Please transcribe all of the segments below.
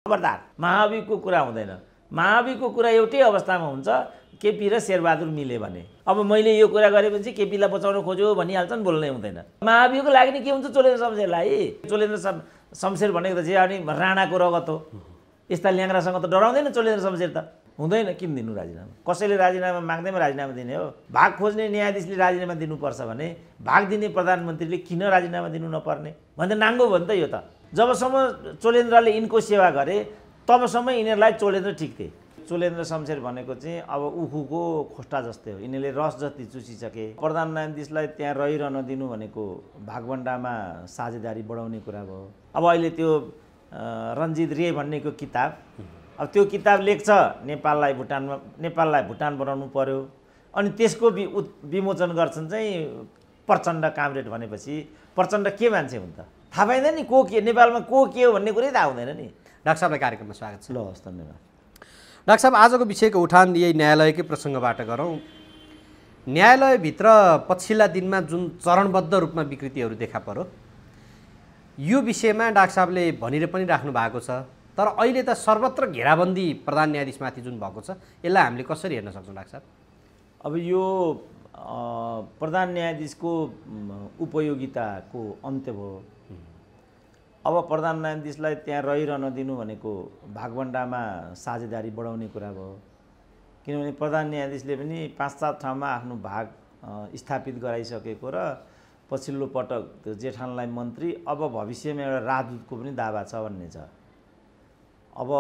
खबरदार महावीको कुरा हुँदैन। महावीको कुरा एउटै अवस्थामा हुन्छ केपी र शेरबहादुर मिले भने। अब मैले यो कुरा गरेपछि केपीलाई बचाउन खोज्यो भनिहाल्छन्, बोल्नै हुँदैन। महावीको लागि नि के हुन्छ चोलेन्द्र शमशेरलाई? चोलेन्द्र शमशेर भनेको त चाहिँ अनि राणाको रगत हो। यस्ता ल्याङ्ग्रासँग त डराउँदैन चोलेन्द्र शमशेर त। हुँदैन, किन दिनु राजीनामा? कसैले राजीनामा माग्दैमा राजीनामा दिने हो? भाग खोज्ने न्यायाधीशले राजीनामा दिनुपर्छ भने भाग दिने प्रधानमन्त्रीले किन राजीनामा दिनु नपर्ने? भन्दा नाङ्गो भयो नि त यो त। जबसम्म चोलेन्द्रले यिनको सेवा गरे तबसम्म यिनीहरूलाई चोलेन्द्र ठिक्थे। चोलेन्द्र शमशेर भनेको चाहिँ अब उखुको खोस्टा जस्तै हो। यिनीहरूले रस जति चुसिसके। प्रधान न्यायाधीशलाई त्यहाँ रहिरहन दिनु भनेको भागभण्डामा साझेदारी बढाउने कुरा भयो। अब अहिले त्यो रन्जित रे भन्नेको किताब, अब त्यो किताब लेख्छ नेपाललाई भुटान बनाउनु पर्यो, अनि त्यसको विमोचन गर्छन् चाहिँ प्रचण्ड कामरेड भनेपछि प्रचण्ड के मान्छे हुन् त? थाहा पाइँदैन नि को के, नेपालमा को के हो भन्ने कुरै थाहा हुँदैन नि। डाक्टर साहबलाई कार्यक्रममा स्वागत छ। ल हस्, धन्यवाद। डाक्टर साहब, आजको विषयको उठान यही न्यायालयकै प्रसङ्गबाट गरौँ। न्यायालयभित्र पछिल्ला दिनमा जुन चरणबद्ध रूपमा विकृतिहरू देखा पर्यो, यो विषयमा डाक्टर साहबले भनिएर पनि राख्नु भएको छ। तर अहिले त सर्वत्र घेराबन्दी प्रधान न्यायाधीशमाथि जुन भएको छ, यसलाई हामीले कसरी हेर्न सक्छौँ डाक्टर साहब? अब यो प्रधान न्यायाधीशको उपयोगिताको अन्त्य भयो। अब प्रधान न्यायाधीशलाई त्यहाँ रहिरहन दिनु भनेको भागभण्डामा साझेदारी बढाउने कुरा भयो। किनभने प्रधान न्यायाधीशले पनि 5-7 ठाउँमा आफ्नो भाग स्थापित गराइसकेको र पछिल्लो पटक त्यो जेठानलाई मन्त्री, अब भविष्यमा एउटा राजदूतको पनि दावा छ भन्ने छ। अब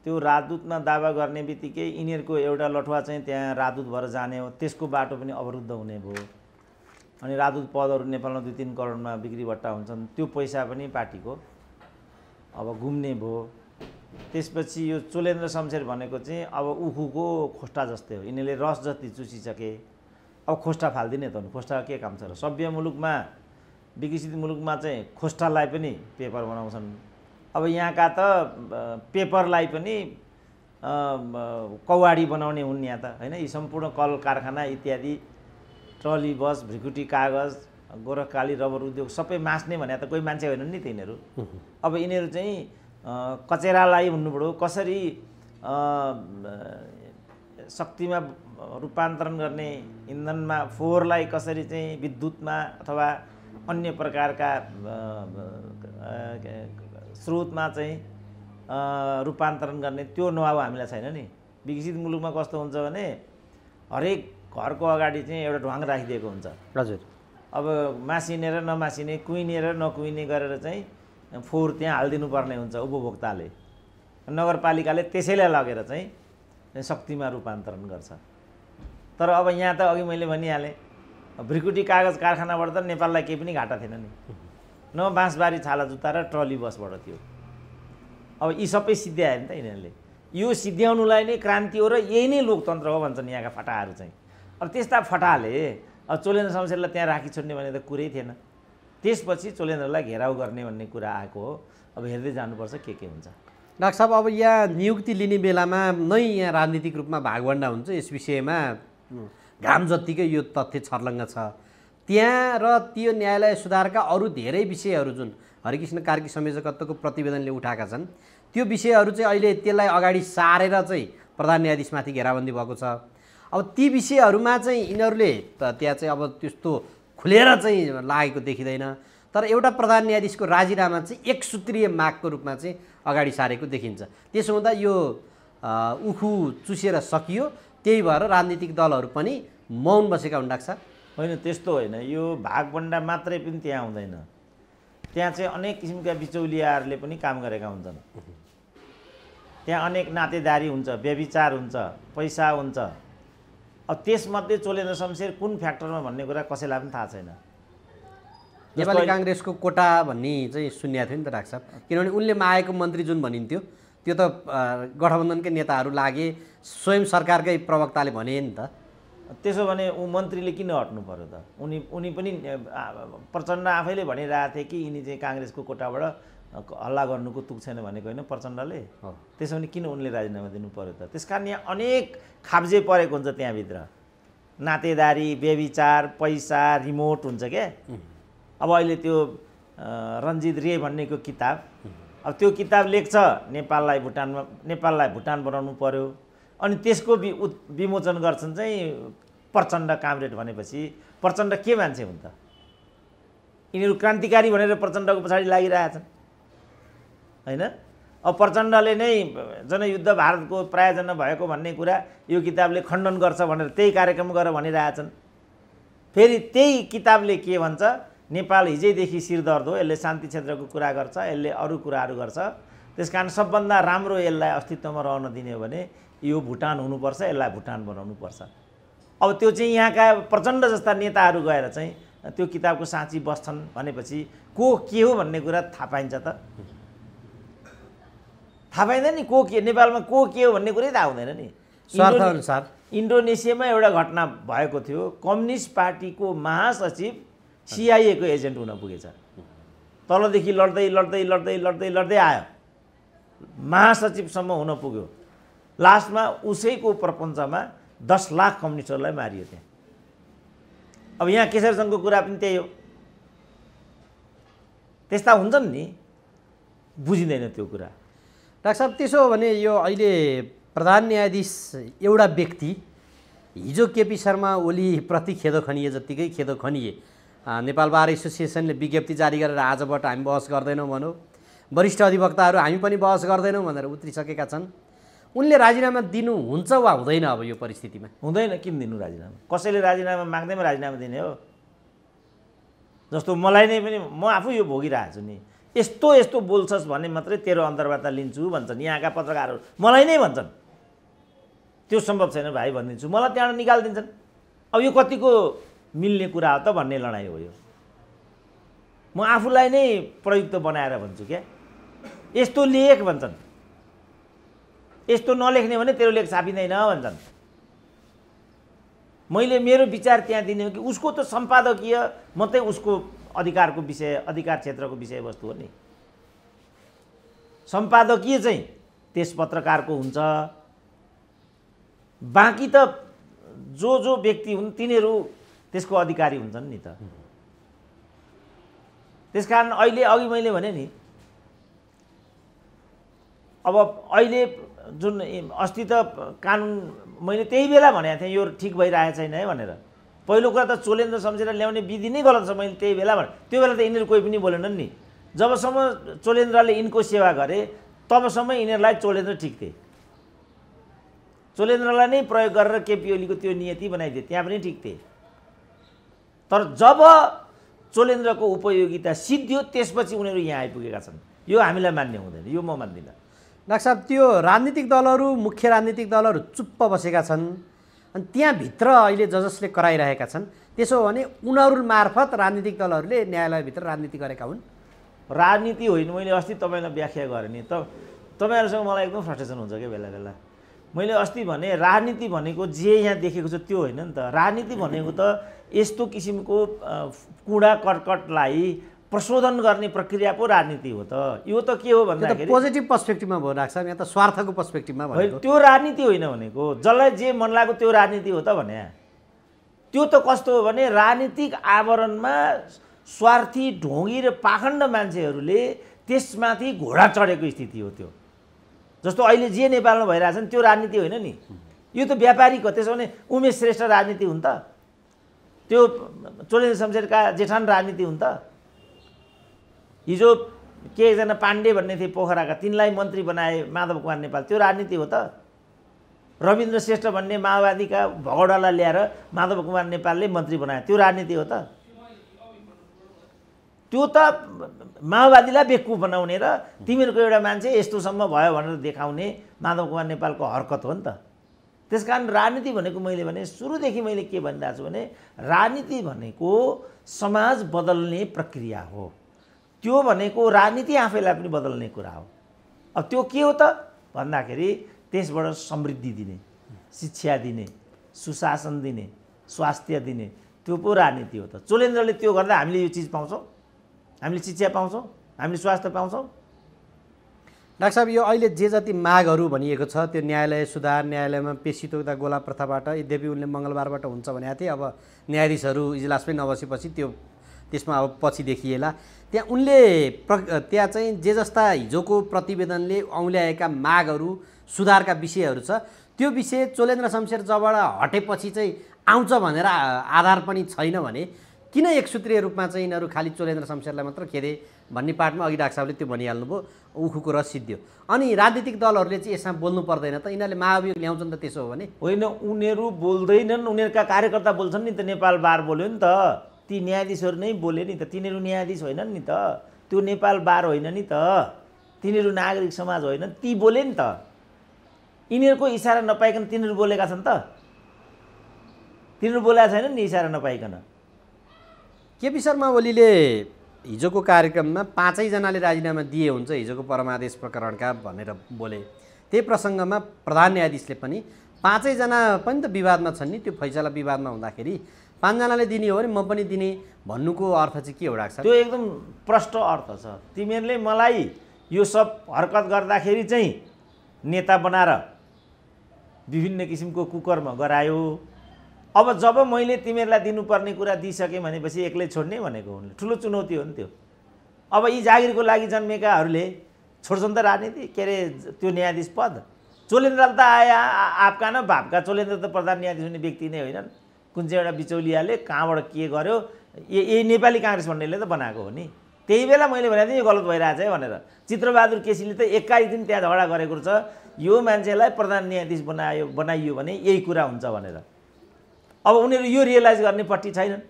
त्यो राजदूतमा दावा गर्ने बित्तिकै यिनीहरूको एउटा लठुवा चाहिँ त्यहाँ राजदूत भएर जाने हो, त्यसको बाटो पनि अवरुद्ध हुने भयो। अनि राजदूत पदहरू नेपालमा 2-3 करोडमा बिक्री बट्टा हुन्छन्, त्यो पैसा पनि पार्टीको अब घुम्ने भयो। त्यसपछि यो चोलेन्द्र शमशेर भनेको चाहिँ अब उखुको खोस्टा जस्तै हो। यिनीहरूले रस जति चुसिसके, अब खोस्टा फाल्दिने त हो। खोस्टा के काम छ र? सभ्य मुलुकमा, विकसित मुलुकमा चाहिँ खोस्टालाई पनि पेपर बनाउँछन्। अब यहाँका त पेपरलाई पनि कौवाडी बनाउने हुन् यहाँ त, होइन? यी सम्पूर्ण कल कारखाना इत्यादि, ट्रली बस, भ्रिकुटी कागज, गोरखकाली रबर उद्योग सबै मास्ने भने त कोही मान्छे होइनन् नि तिनीहरू। अब यिनीहरू चाहिँ कचेरालाई भन्नुपऱ्यो कसरी शक्तिमा रूपान्तरण गर्ने, इन्धनमा फोहोरलाई कसरी चाहिँ विद्युतमा अथवा अन्य प्रकारका स्रोतमा चाहिँ रूपान्तरण गर्ने त्यो नोहाउ हामीलाई छैन नि। विकसित मुलुकमा कस्तो हुन्छ भने हरेक घरको अगाडि चाहिँ एउटा ढ्वाङ राखिदिएको हुन्छ। हजुर। अब मासिने र नमासिने, कुहिने र नकुहिने गरेर चाहिँ फोहोर त्यहाँ हालिदिनु पर्ने हुन्छ उपभोक्ताले। नगरपालिकाले त्यसैलाई लगेर चाहिँ शक्तिमा रूपान्तरण गर्छ। तर अब यहाँ त अघि मैले भनिहालेँ, भ्रिकुटी कागज कारखानाबाट त नेपाललाई केही पनि घाटा थिएन नि, न बाँसबारी छाला जुत्ता र ट्रली बसबाट थियो। अब यी सबै सिद्ध्यायो नि त यिनीहरूले। यो सिद्ध्याउनुलाई नै क्रान्ति हो र यही नै लोकतन्त्र हो भन्छन् यहाँका फटाहरू चाहिँ। अब त्यस्ता फटाले अब चोलेन्द्र शमशेरलाई त्यहाँ राखिछोड्ने भने त कुरै थिएन। त्यसपछि चोलेन्द्रलाई घेराउ गर्ने भन्ने कुरा आएको हो। अब हेर्दै जानुपर्छ के हुन्छ। डाक्टर साहब, अब यहाँ नियुक्ति लिने बेलामा नै यहाँ राजनीतिक रूपमा भागभण्डा हुन्छ, यस विषयमा घाम जत्तिकै यो तथ्य छर्लङ्ग छ। त्यहाँ र त्यो न्यायालय सुधारका अरू धेरै विषयहरू जुन हरिकृष्ण कार्की संयोजकत्वको प्रतिवेदनले उठाएका छन्, त्यो विषयहरू चाहिँ अहिले त्यसलाई अगाडि सारेर चाहिँ प्रधान न्यायाधीशमाथि घेराबन्दी भएको छ। अब ती विषयहरूमा चाहिँ यिनीहरूले त्यहाँ चाहिँ अब त्यस्तो खुलेर चाहिँ लागेको देखिँदैन। तर एउटा प्रधान न्यायाधीशको राजीनामा चाहिँ एक सूत्रीय मागको रूपमा चाहिँ अगाडि सारेको देखिन्छ। त्यसो हुँदा यो उखु चुसेर सकियो, त्यही भएर राजनीतिक दलहरू पनि मौन बसेका हुन् डाक्टर साहब? होइन, त्यस्तो होइन। यो भागभण्डा मात्रै पनि त्यहाँ हुँदैन। त्यहाँ चाहिँ अनेक किसिमका बिचौलियाहरूले पनि काम गरेका हुन्छन्। त्यहाँ अनेक नातेदारी हुन्छ, व्यभिचार हुन्छ, पैसा हुन्छ। अब त्यसमध्ये चोलेन्द्र शमशेर कुन फ्याक्टरमा भन्ने कुरा कसैलाई पनि थाहा छैन। नेपाली काङ्ग्रेसको कोटा भन्ने चाहिँ सुन्या थियो नि त डाक्टर साहब, किनभने उनले मागेको मन्त्री जुन भनिन्थ्यो त्यो त गठबन्धनकै नेताहरू लागे, स्वयं सरकारकै प्रवक्ताले भने नि त। त्यसो भने ऊ मन्त्रीले किन हट्नु पर्यो त? उनी पनि प्रचण्ड आफैले भनिरहेको थिए कि यिनी चाहिँ काङ्ग्रेसको कोटाबाट हल्ला गर्नुको तुक छैन भनेको होइन प्रचण्डले। त्यसो भने किन उनले राजीनामा दिनु पर्यो त? त्यसकारण यहाँ अनेक खाब्जे परेको हुन्छ त्यहाँभित्र। नातेदारी, व्यभिचार, पैसा, रिमोट हुन्छ क्या। अब अहिले त्यो रन्जित रे भन्नेको किताब, अब त्यो किताब लेख्छ नेपाललाई भुटान बनाउनु पर्यो, अनि त्यसको विमोचन गर्छन् चाहिँ प्रचण्ड कामरेड भनेपछि प्रचण्ड के मान्छे हुन् त? यिनीहरू क्रान्तिकारी भनेर प्रचण्डको पछाडि लागिरहेछन् होइन। अब प्रचण्डले नै जनयुद्ध भारतको प्रायोजन भएको भन्ने कुरा यो किताबले खण्डन गर्छ भनेर त्यही कार्यक्रम गरेर भनिरहेछन्। फेरि त्यही किताबले के भन्छ, नेपाल हिजैदेखि सिरदर्द हो, यसले शान्ति क्षेत्रको कुरा गर्छ, यसले अरू कुराहरू गर्छ, त्यसकारण सबभन्दा राम्रो यसलाई अस्तित्वमा रहन दिने हो भने यो भुटान हुनुपर्छ, यसलाई भुटान बनाउनुपर्छ। अब त्यो चाहिँ यहाँका प्रचण्ड जस्ता नेताहरू गएर चाहिँ त्यो किताबको साँची बस्छन् भनेपछि को के हो भन्ने कुरा थाहा पाइन्छ त? थाहा पाइँदैन नि को के, नेपालमा को के हो भन्ने कुरै थाहा हुँदैन नि। स्वार्थअनुसार इन्डोनेसियामा एउटा घटना भएको थियो, कम्युनिस्ट पार्टीको महासचिव सिआइएको एजेन्ट हुन पुगेछ। तलदेखि लड्दै लड्दै लड्दै लड्दै लड्दै आयो, महासचिवसम्म हुन पुग्यो। लास्टमा उसैको प्रपञ्चमा 10 लाख कम्युनिस्टहरूलाई मारियो त्यहाँ। अब यहाँ केशर सङ्घको कुरा पनि त्यही हो। त्यस्ता हुन्छन् नि, बुझिँदैन त्यो कुरा। डाक्टर साहब, त्यसो हो भने यो अहिले प्रधान न्यायाधीश एउटा व्यक्ति हिजो केपी शर्मा ओलीप्रति खेदो खनिए जत्तिकै खेदो खनिए। नेपाल बार एसोसिएसनले विज्ञप्ति जारी गरेर आजबाट हामी बहस गर्दैनौँ भनौँ, वरिष्ठ अधिवक्ताहरू हामी पनि बहस गर्दैनौँ भनेर उत्रिसकेका छन्। उनले राजीनामा दिनुहुन्छ वा हुँदैन? अब यो परिस्थितिमा हुँदैन। किन दिनु राजीनामा? कसैले राजीनामा माग्दैमा राजीनामा दिने हो? जस्तो मलाई नै पनि, म आफू यो भोगिरहेको छु नि, यस्तो यस्तो बोल्छस् भने मात्रै तेरो अन्तर्वार्ता लिन्छु भन्छन् यहाँका पत्रकारहरू, मलाई नै भन्छन्। त्यो सम्भव छैन भाइ भनिदिन्छु, मलाई त्यहाँबाट निकालिदिन्छन्। अब यो कतिको मिल्ने कुरा हो त भन्ने लडाइँ हो यो। म आफूलाई नै प्रयुक्त बनाएर भन्छु क्या, यस्तो लेख भन्छन्, यस्तो नलेख्ने भने तेरो लेख छापिँदैन भन्छन्। मैले मेरो विचार त्यहाँ दिने हो कि उसको त सम्पादकीय मात्रै उसको अधिकारको विषय, अधिकार क्षेत्रको विषयवस्तु हो नि। सम्पादकीय चाहिँ त्यस पत्रकारको हुन्छ, बाँकी त जो व्यक्ति हुन् तिनीहरू त्यसको अधिकारी हुन्छन् नि त। त्यसकारण अहिले अघि मैले भने नि, अब अहिले जुन अस्ति त कानुन मैले त्यही बेला भनेको थिएँ यो ठिक भइरहेको छैन है भनेर। पहिलो कुरा त चोलेन्द्र शमशेरलाई ल्याउने विधि नै गलत छ, मैले त्यही बेला भने। त्यो बेला त यिनीहरू कोही पनि बोलेनन् नि। जबसम्म चोलेन्द्रले यिनको सेवा गरे तबसम्म यिनीहरूलाई चोलेन्द्र ठिक थिए। चोलेन्द्रलाई नै प्रयोग गरेर केपी ओलीको त्यो नियति बनाइदिए, त्यहाँ पनि ठिक थिए। तर जब चोलेन्द्रको उपयोगिता सिद्धियो त्यसपछि उनीहरू यहाँ आइपुगेका छन्। यो हामीलाई मान्ने हुँदैन, यो म मान्दिनँ। डाक्टर साहब, त्यो राजनीतिक दलहरू, मुख्य राजनीतिक दलहरू चुप्प बसेका छन्, अनि त्यहाँभित्र अहिले जसले कराइरहेका छन्, त्यसो हो भने उनीहरू मार्फत राजनीतिक दलहरूले न्यायालयभित्र राजनीति गरेका हुन्? राजनीति होइन, मैले अस्ति तपाईँलाई व्याख्या गरेँ नि त। तपाईँहरूसँग मलाई एकदम फ्रस्ट्रेसन हुन्छ क्या बेला बेला। मैले अस्ति भने राजनीति भनेको जे यहाँ देखेको छ त्यो होइन नि त। राजनीति भनेको त यस्तो किसिमको कुडा कर्कटलाई प्रशोधन गर्ने प्रक्रिया पो राजनीति हो त। यो त के हो भन्दाखेरि पोजिटिभ पर्सपेक्टिभमा भयो डाक्टर साहब, यहाँ त स्वार्थको पर्सपेक्टिभमा भयो। त्यो राजनीति होइन भनेको, जसलाई जे मन लाग्यो त्यो राजनीति हो त भने। त्यो त कस्तो हो भने राजनीतिक आवरणमा स्वार्थी ढोंगी र पाखण्ड मान्छेहरूले त्यसमाथि घोडा चढेको स्थिति हो त्यो। जस्तो अहिले जे नेपालमा भइरहेछ नि त्यो राजनीति होइन नि, यो त व्यापारिक हो। त्यसो भने उमेश श्रेष्ठ राजनीति हुन् त? त्यो चोलेन्द्र शमशेरका जेठान राजनीति हुन् त? हिजो के एकजना पाण्डे भन्ने थिए पोखराका, तिनलाई मन्त्री बनाए माधव कुमार नेपाल, त्यो राजनीति हो त? रविन्द्र श्रेष्ठ भन्ने माओवादीका भगौडालाई ल्याएर माधव कुमार नेपालले मन्त्री बनाए, त्यो राजनीति हो त? त्यो त माओवादीलाई बेक्कु बनाउने र तिमीहरूको एउटा मान्छे यस्तोसम्म भयो भनेर देखाउने माधव कुमार नेपालको हरकत हो नि त। त्यसकारण राजनीति भनेको मैले भने सुरुदेखि मैले के भनिरहेको छु भने राजनीति भनेको समाज बदल्ने प्रक्रिया हो। त्यो भनेको राजनीति आफैलाई पनि बदल्ने कुरा हो। अब त्यो के हो त भन्दाखेरि त्यसबाट समृद्धि दिने, शिक्षा दिने, सुशासन दिने, स्वास्थ्य दिने, त्यो पो राजनीति हो त। चोलेन्द्रले त्यो गर्दा हामीले यो चिज पाउँछौँ, हामीले शिक्षा पाउँछौँ, हामीले स्वास्थ्य पाउँछौँ। डाक्टर साहब, यो अहिले जे जति मागहरू भनिएको छ त्यो न्यायालय सुधार, न्यायालयमा पेशी तोक्दा गोला प्रथाबाट, यद्यपि उनले मङ्गलबारबाट हुन्छ भनेको थिए, अब न्यायाधीशहरू इजलास पनि नबसेपछि त्यो त्यसमा अब पछि देखिएला। त्यहाँ उनले त्यहाँ चाहिँ जे जस्ता हिजोको प्रतिवेदनले औँल्याएका मागहरू सुधारका विषयहरू छ त्यो विषय चोलेन्द्र शमशेर जबाट हटेपछि चाहिँ आउँछ भनेर आधार पनि छैन भने किन एकसूत्रीय रूपमा चाहिँ यिनीहरू खालि चोलेन्द्र शमशेरलाई मात्र खेदे भन्ने पार्टमा अघि डाक्टर साहबले त्यो भनिहाल्नुभयो, उखुको रस सिद्धियो। अनि राजनीतिक दलहरूले चाहिँ यसमा बोल्नु पर्दैन त, यिनीहरूले महाभियोग ल्याउँछन् त त्यसो हो भने? होइन, उनीहरू बोल्दैनन्, उनीहरूका कार्यकर्ता बोल्छन् नि त। नेपाल बार बोल्यो नि त, ती न्यायाधीशहरू नै बोले नि त। तिनीहरू न्यायाधीश होइनन् नि त, त्यो नेपाल बार होइन नि त, तिनीहरू नागरिक समाज होइन, ती बोले नि त। यिनीहरूको इसारा नपाइकन तिनीहरू बोलेका छन् त? तिनीहरू बोलेका छैनन् नि इसारा नपाइकन। केपी शर्मा ओलीले हिजोको कार्यक्रममा 5 जनाले राजीनामा दिए हुन्छ हिजोको परमादेश प्रकरणका भनेर बोले। त्यही प्रसङ्गमा प्रधान न्यायाधीशले पनि 5 जना पनि त विवादमा छन् नि, त्यो फैसला विवादमा हुँदाखेरि 5 जनाले दिने हो भने म पनि दिने भन्नुको अर्थ चाहिँ के हो डाक्टर साहब? त्यो एकदम प्रष्ट अर्थ छ। तिमीहरूले मलाई यो सब हरकत गर्दाखेरि चाहिँ नेता बनाएर विभिन्न किसिमको कुकर्म गरायो। अब जब मैले तिमीहरूलाई दिनुपर्ने कुरा दिइसकेँ भनेपछि एक्लै छोड्ने भनेको हुन्, ठुलो चुनौती हो नि त्यो। अब यी जागिरको लागि जन्मेकाहरूले छोड्छन् त राजनीति, के अरे त्यो न्यायाधीश पद। चोलेन्द्र त आया आपका न भापका, चोलेन्द्र त प्रधान न्यायाधीश हुने व्यक्ति नै होइनन्। कुन चाहिँ एउटा बिचौलियाले कहाँबाट के गर्यो, यही नेपाली काङ्ग्रेस भन्नेले त बनाएको हो नि। त्यही बेला मैले भनेको थिएँ यो गलत भइरहेछ है भनेर। चित्रबहादुर केसीले त 21 दिन त्यहाँ झगडा गरेको छ, यो मान्छेलाई प्रधान न्यायाधीश बनाइयो भने यही कुरा हुन्छ भनेर। अब उनीहरू यो रियलाइज गर्नेपट्टि छैनन्।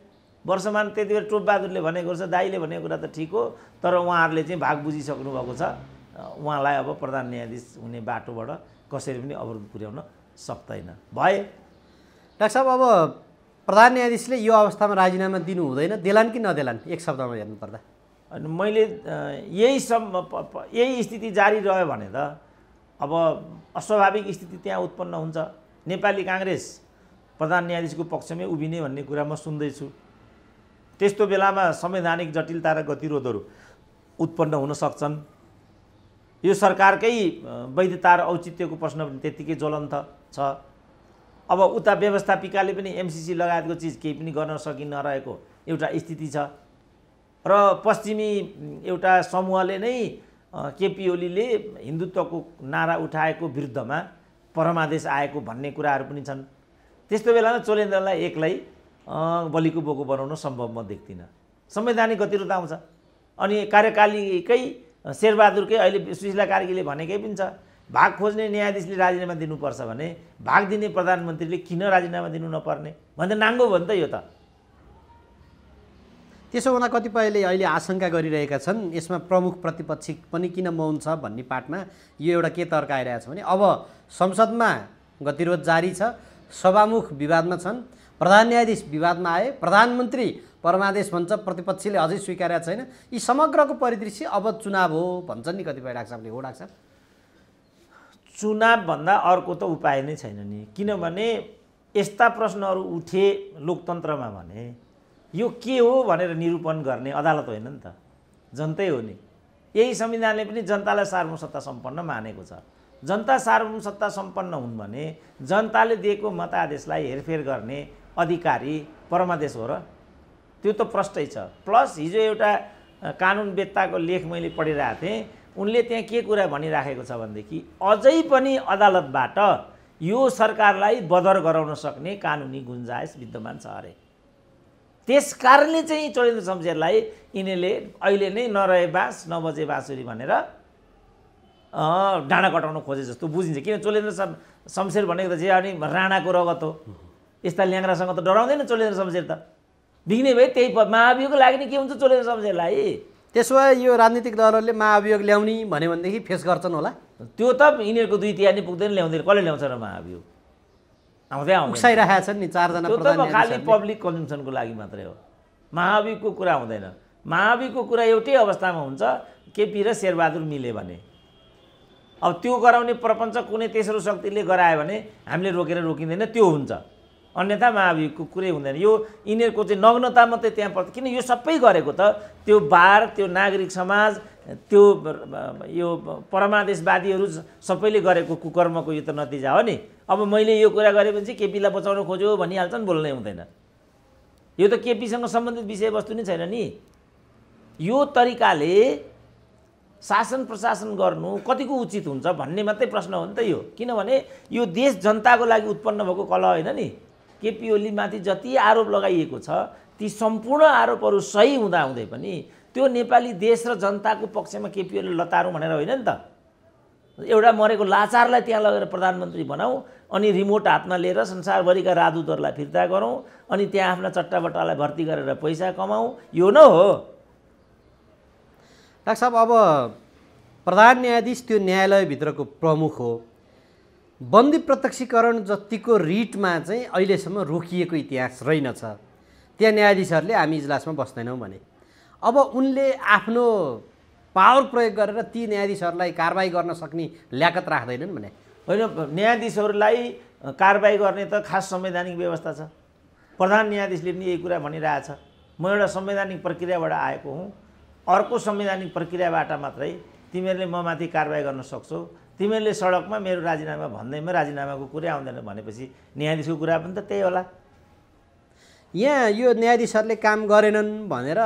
वर्षमान त्यति बेला टोपबहादुरले भनेको छ, दाइले भनेको कुरा त ठिक हो, तर उहाँहरूले चाहिँ भाग बुझिसक्नु भएको छ। उहाँलाई अब प्रधान न्यायाधीश हुने बाटोबाट कसरी पनि अवरोध पुर्याउन सक्दैन भए। डाक्टर साहब, अब प्रधान न्यायाधीशले यो अवस्थामा राजीनामा दिनु हुँदैन, देलान् कि नदेलान् एक शब्दमा हेर्नुपर्दा? अनि मैले यही स्थिति जारी रह्यो भने त अब अस्वाभाविक स्थिति त्यहाँ उत्पन्न हुन्छ। नेपाली काङ्ग्रेस प्रधान न्यायाधीशको पक्षमै उभिने भन्ने कुरा म सुन्दैछु। त्यस्तो बेलामा संवैधानिक जटिलता र गतिरोधहरू उत्पन्न हुन सक्छन्। यो सरकारकै वैधता र औचित्यको प्रश्न पनि त्यत्तिकै ज्वलन्त छ। अब उता व्यवस्थापिकाले पनि एमसिसी लगायतको चिज केही पनि गर्न सकिनरहेको एउटा स्थिति छ र पश्चिमी एउटा समूहले नै केपी ओलीले हिन्दुत्वको नारा उठाएको विरुद्धमा परमादेश आएको भन्ने कुराहरू पनि छन्। त्यस्तो बेलामा चोलेन्द्रलाई एक्लै बलिको बोको बनाउन सम्भव म देख्दिनँ। संवैधानिक गतिरोध आउँछ। अनि कार्यकालीकै शेरबहादुरकै अहिले सुशीला कार्कीले भनेकै पनि छ, भाग खोज्ने न्यायाधीशले राजीनामा दिनुपर्छ भने भाग दिने प्रधानमन्त्रीले किन राजीनामा दिनु नपर्ने भन्दा नाङ्गो भयो नि त यो त। त्यसो हुँदा कतिपयले अहिले आशंका गरिरहेका छन् यसमा प्रमुख प्रतिपक्षी पनि किन मौन छ भन्ने पाटमा यो एउटा के तर्क आइरहेछ भने अब संसदमा गतिरोध जारी छ, सभामुख विवादमा छन्, प्रधान न्यायाधीश विवादमा आए, प्रधानमन्त्री परमादेश भन्छ, प्रतिपक्षीले अझै स्वीकारेको छैन। यी समग्रको परिदृश्य अब चुनाव हो भन्छन् नि कतिपय डाक्टर साहबले। हो डाक्टर साहब, चुनावभन्दा अर्को त उपाय नै छैन नि। किनभने यस्ता प्रश्नहरू उठे लोकतन्त्रमा भने यो के हो भनेर निरूपण गर्ने अदालत होइन नि त, जनतै हो नि। यही संविधानले पनि जनतालाई सार्वभौम सत्ता सम्पन्न मानेको छ। जनता सार्वभौम सत्ता सम्पन्न हुन् भने जनताले दिएको मतादेशलाई हेरफेर गर्ने अधिकारी परमादेश हो र? त्यो त प्रष्टै छ। प्लस हिजो एउटा कानुनवेत्ताको लेख मैले पढिरहेको थिएँ, उनले त्यहाँ के कुरा भनिराखेको छ भनेदेखि अझै पनि अदालतबाट यो सरकारलाई बदर गराउन सक्ने कानुनी गुन्जाइस विद्यमान छ अरे। त्यस कारणले चाहिँ चोलेन्द्र शमशेरलाई यिनीहरूले अहिले नै नरहे बाँस नबजे बाँसुरी भनेर डाँडा कटाउन खोजे जस्तो बुझिन्छ। किन चोलेन्द्र शमशेर भनेको त जे अनि राणाको रगत हो। यस्ता ल्याङ्ग्रासँग त डराउँदैन चोलेन्द्र शमशेर त। बिग्ने भए त्यही महाभियोगको लागि नि के हुन्छ चोलेन्द्र शमशेरलाई? त्यसो भए यो राजनीतिक दलहरूले महाभियोग ल्याउने भन्यो भनेदेखि फेस गर्छन् होला? त्यो त यिनीहरूको 2 तिहाई नै पुग्दैन, ल्याउँदैन। कसले ल्याउँछ र महाभियोग? आउँदै आउँछ। उक्साइरहेका छन् नि 4 जना प्रधान न्यायाधीश। खालि पब्लिक कन्जम्सनको लागि मात्रै हो। महाभियोगको कुरा हुँदैन। महाभियोगको कुरा एउटै अवस्थामा हुन्छ केपी र शेरबहादुर मिले भने। अब त्यो गराउने प्रपञ्च कुनै तेस्रो शक्तिले गरायो भने हामीले रोकेर रोकिँदैन, त्यो हुन्छ। अन्यथा महाभियोगको कुरै हुँदैन। यो यिनीहरूको चाहिँ नग्नता मात्रै त्यहाँ पर्छ। किन यो सबै गरेको त त्यो बार, त्यो नागरिक समाज, त्यो यो परमादेशवादीहरू सबैले गरेको कुकर्मको यो त नतिजा हो नि। अब मैले यो कुरा गरेपछि केपीलाई बचाउन खोज्यो भनिहाल्छन्, बोल्नै हुँदैन। यो त केपीसँग सम्बन्धित विषयवस्तु नै छैन नि। यो तरिकाले शासन प्रशासन गर्नु कतिको उचित हुन्छ भन्ने मात्रै प्रश्न हो नि त यो। किनभने यो देश जनताको लागि उत्पन्न भएको कलह होइन नि। केपी ओलीमाथि जति आरोप लगाइएको छ ती सम्पूर्ण आरोपहरू सही हुँदाहुँदै पनि त्यो नेपाली देश र जनताको पक्षमा केपी ओली लतारौँ भनेर होइन नि त। एउटा मरेको लाचारलाई त्यहाँ लगेर प्रधानमन्त्री बनाऊ अनि रिमोट हातमा लिएर संसारभरिका राजदूतहरूलाई फिर्ता गरौँ अनि त्यहाँ आफ्ना चट्टाबट्टालाई भर्ती गरेर पैसा कमाऊ, यो न हो। डाक्टर साहब, अब प्रधान न्यायाधीश त्यो न्यायालयभित्रको प्रमुख हो। बन्दी प्रत्यक्षीकरण जतिको रिटमा चाहिँ अहिलेसम्म रोकिएको इतिहास रहेनछ। त्यहाँ न्यायाधीशहरूले हामी इजलासमा बस्दैनौँ भने अब उनले आफ्नो पावर प्रयोग गरेर ती न्यायाधीशहरूलाई कारबाही गर्न सक्ने ल्याकत राख्दैनन् भने? होइन, न्यायाधीशहरूलाई कारबाही गर्ने त खास संवैधानिक व्यवस्था छ। प्रधान न्यायाधीशले पनि यही कुरा भनिरहेछ, म एउटा संवैधानिक प्रक्रियाबाट आएको हुँ, अर्को संवैधानिक प्रक्रियाबाट मात्रै तिमीहरूले म माथि कारबाही गर्न सक्छौ, तिमीहरूले सडकमा मेरो राजीनामा भन्दैमा राजीनामाको कुरा आउँदैन भनेपछि न्यायाधीशको कुरा पनि त त्यही होला। यहाँ यो न्यायाधीशहरूले काम गरेनन् भनेर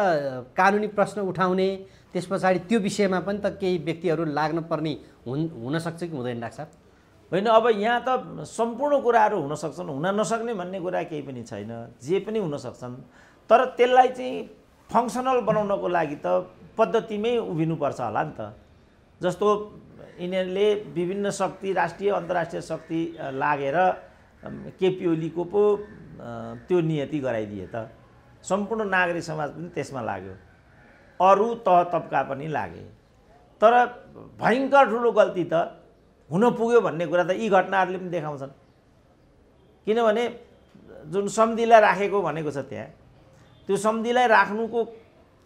कानुनी प्रश्न उठाउने, त्यस पछाडि त्यो विषयमा पनि त केही व्यक्तिहरू लाग्न पर्ने हुनसक्छ कि हुँदैन डाक्टर साहब? होइन, अब यहाँ त सम्पूर्ण कुराहरू हुन सक्छन्, हुन नसक्ने भन्ने कुरा केही पनि छैन, जे पनि हुन सक्छन्। तर त्यसलाई चाहिँ फङ्सनल बनाउनको लागि त पद्धतिमै उभिनुपर्छ होला नि त। जस्तो यिनीहरूले विभिन्न शक्ति, राष्ट्रिय अन्तर्राष्ट्रिय शक्ति लागेर केपी ओलीको पो त्यो नियति गराइदिए त। सम्पूर्ण नागरिक समाज पनि त्यसमा लाग्यो, अरू तह तब्का पनि लागे। तर भयङ्कर ठुलो गल्ती त हुन पुग्यो भन्ने कुरा त यी घटनाहरूले पनि देखाउँछन्। किनभने जुन सम्धिलाई राखेको भनेको छ त्यहाँ, त्यो सम्धिलाई राख्नुको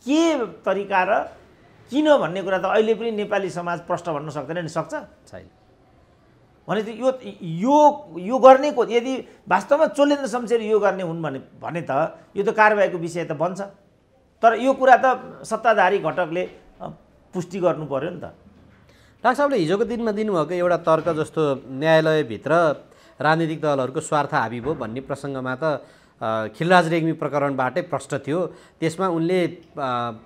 के तरिका र किन भन्ने कुरा त अहिले पनि नेपाली समाज प्रश्न भन्न सक्दैन नि? सक्छ छैन भने यो गर्ने को? यदि वास्तवमा चोलेन्द्र शमशेर यो गर्ने हुन् भने त यो त कारबाहीको विषय त बन्छ। तर यो कुरा त सत्ताधारी घटकले पुष्टि गर्नु पर्यो नि त। डाक्टर साहबले हिजोको दिनमा दिनुभएको एउटा तर्क जस्तो न्यायालयभित्र राजनीतिक दलहरूको स्वार्थ हाबी भयो भन्ने प्रसङ्गमा त खिलराज रेग्मी प्रकरणबाटै प्रष्ट थियो। त्यसमा उनले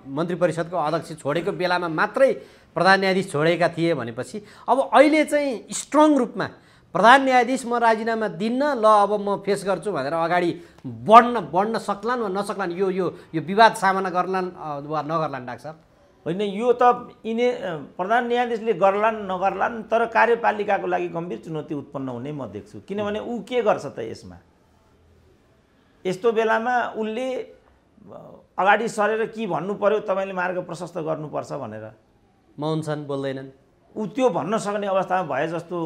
मन्त्री परिषदको अध्यक्ष छोडेको बेलामा मात्रै प्रधान न्यायाधीश छोडेका थिए भनेपछि अब अहिले चाहिँ स्ट्रङ रूपमा प्रधान न्यायाधीश म राजीनामा दिन्न, ल अब म फेस गर्छु भनेर अगाडि बढ्न सक्लान् वा नसक्लान्, यो विवाद सामना गर्लान् वा नगर्लान् डाक्टर साहब? होइन, यो त प्रधान न्यायाधीशले गर्लान् नगर्लान्, तर कार्यपालिकाको लागि गम्भीर चुनौती उत्पन्न हुने म देख्छु। किनभने ऊ के गर्छ त यसमा? यस्तो बेलामा उसले अगाडि सरेर के भन्नु पर्यो, तपाईँले मार्ग प्रशस्त गर्नुपर्छ भनेर मौन छन्, बोल्दैनन्। ऊ त्यो भन्न सक्ने अवस्थामा भए जस्तो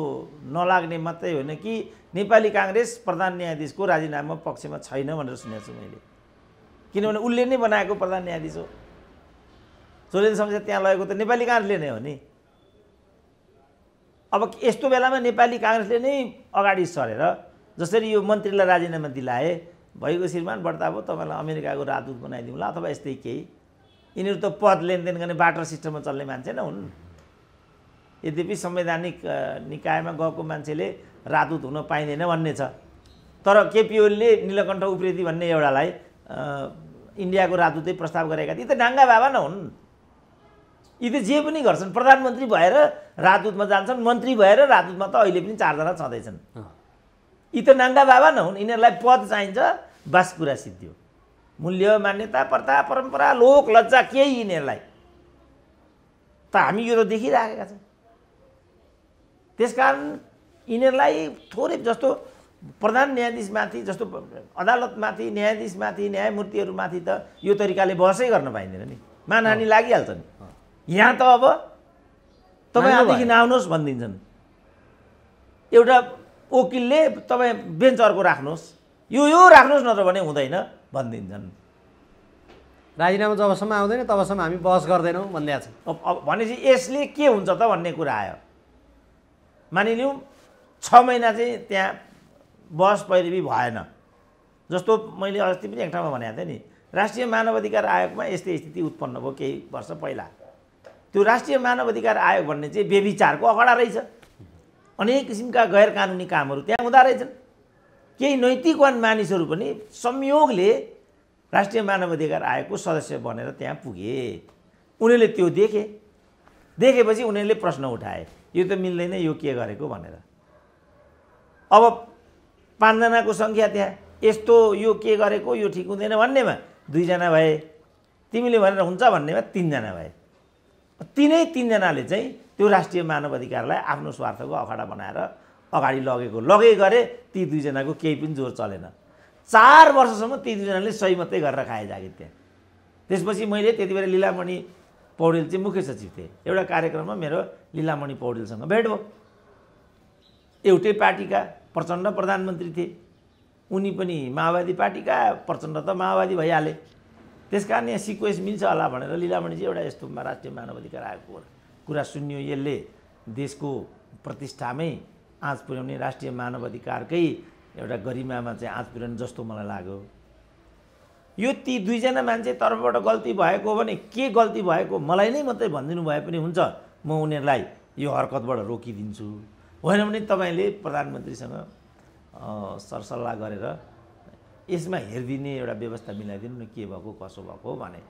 नलाग्ने मात्रै होइन कि नेपाली काङ्ग्रेस प्रधान न्यायाधीशको राजीनामा पक्षमा छैन भनेर सुनेको छु मैले। किनभने उसले नै बनाएको प्रधान न्यायाधीश हो। चोलेन्द्र शमशेर त्यहाँ लगेको त नेपाली काङ्ग्रेसले नै हो नि। अब यस्तो बेलामा नेपाली काङ्ग्रेसले नै अगाडि सरेर जसरी यो मन्त्रीलाई राजीनामा दिलाए, भएको श्रीमान बढ्ता भयो, तपाईँलाई अमेरिकाको राजदूत बनाइदिउँला अथवा यस्तै केही। यिनीहरू त पद लेनदेन गर्ने बाटर सिस्टममा चल्ने मान्छे नै हुन्। यद्यपि संवैधानिक निकायमा गएको मान्छेले राजदूत हुन पाइँदैन भन्ने छ, तर केपी ओलीले नीलकण्ठ उप्रेती भन्ने एउटालाई इन्डियाको राजदूतै प्रस्ताव गरेका थिए। यी त डाङ्गा बाबा न हुन्। यी त जे पनि गर्छन्, प्रधानमन्त्री भएर राजदूतमा जान्छन्, मन्त्री भएर राजदूतमा त अहिले पनि 4 जना छँदैछन्। यी त नाङ्गा बाबा न हुन्। यिनीहरूलाई पद चाहिन्छ, बास कुरा सिद्धियो। मूल्य, मान्यता, प्रथा, परम्परा, लोक लज्जा केही यिनीहरूलाई त हामी यो त देखिराखेका छौँ। त्यसकारण यिनीहरूलाई थोरै जस्तो प्रधान न्यायाधीशमाथि, जस्तो अदालतमाथि, न्यायाधीशमाथि, न्यायमूर्तिहरूमाथि त यो तरिकाले बहसै गर्न पाइँदैन नि, मानहानि लागिहाल्छ नि। यहाँ त अब तपाईँ आजदेखि नआउनुहोस् भनिदिन्छन्। एउटा वकिलले तपाईँ बेन्च अर्को राख्नुहोस्, यो राख्नुहोस् नत्र भने हुँदैन भनिदिन्छन्। राजीनामा जबसम्म आउँदैन तबसम्म हामी बहस गर्दैनौँ भनिदिएको छ। अब भनेपछि यसले के हुन्छ त भन्ने कुरा आयो। मानिलिउँ 6 महिना चाहिँ त्यहाँ बहस पैरवी भएन। जस्तो मैले अस्ति पनि एक ठाउँमा भनेको थिएँ नि, राष्ट्रिय मानवाधिकार आयोगमा यस्तै स्थिति उत्पन्न भयो केही वर्ष पहिला। त्यो राष्ट्रिय मानवाधिकार आयोग भन्ने चाहिँ व्यभिचारको अखडा रहेछ। अनेक किसिमका गैर कानुनी कामहरू त्यहाँ हुँदा रहेछन्। केही नैतिकवान मानिसहरू पनि संयोगले राष्ट्रिय मानवाधिकार आयोगको सदस्य बनेर त्यहाँ पुगे। उनीहरूले त्यो देखेपछि उनीहरूले प्रश्न उठाए, यो त मिल्दैन, यो के गरेको भनेर। अब 5 जनाको सङ्ख्या त्यहाँ, यस्तो यो के गरेको, यो ठिक हुँदैन भन्नेमा 2 जना भए, तिमीले भनेर हुन्छ भन्नेमा 3 जना भए। तिनै 3 जनाले चाहिँ त्यो राष्ट्रिय मानव अधिकारलाई आफ्नो स्वार्थको अखाडा बनाएर अगाडि लगे गरे। ती 2 जनाको केही पनि जोर चलेन। 4 वर्षसम्म ती 2 जनाले सही मात्रै गरेर खाए जागिर त्यहाँ। त्यसपछि मैले त्यति बेला लीलामणि पौडेल चाहिँ मुख्य सचिव थिए। एउटा कार्यक्रममा मेरो लीलामणि पौडेलसँग भेट भयो। एउटै पार्टीका प्रचण्ड प्रधानमन्त्री थिए, उनी पनि माओवादी पार्टीका, प्रचण्ड त माओवादी भइहाले। त्यसकारण यहाँ सिक्वेन्स मिल्छ होला भनेर लीलामणिजी एउटा यस्तो राष्ट्रिय मानवाधिकार आयोगको कुरा सुन्यो, यसले देशको प्रतिष्ठामै आँच पुर्याउने, राष्ट्रिय मानवाधिकारकै एउटा गरिमामा चाहिँ आँच पुर्याउने जस्तो मलाई लाग्यो। यो ती 2 जना मान्छे तर्फबाट गल्ती भएको भने के गल्ती भएको मलाई नै मात्रै भनिदिनु भए पनि हुन्छ, म उनीहरूलाई यो हरकतबाट रोकिदिन्छु। होइन भने तपाईँले प्रधानमन्त्रीसँग सरसल्लाह गरेर यसमा हेरिदिने एउटा व्यवस्था मिलाइदिनु न, के भएको कसो भएको भने।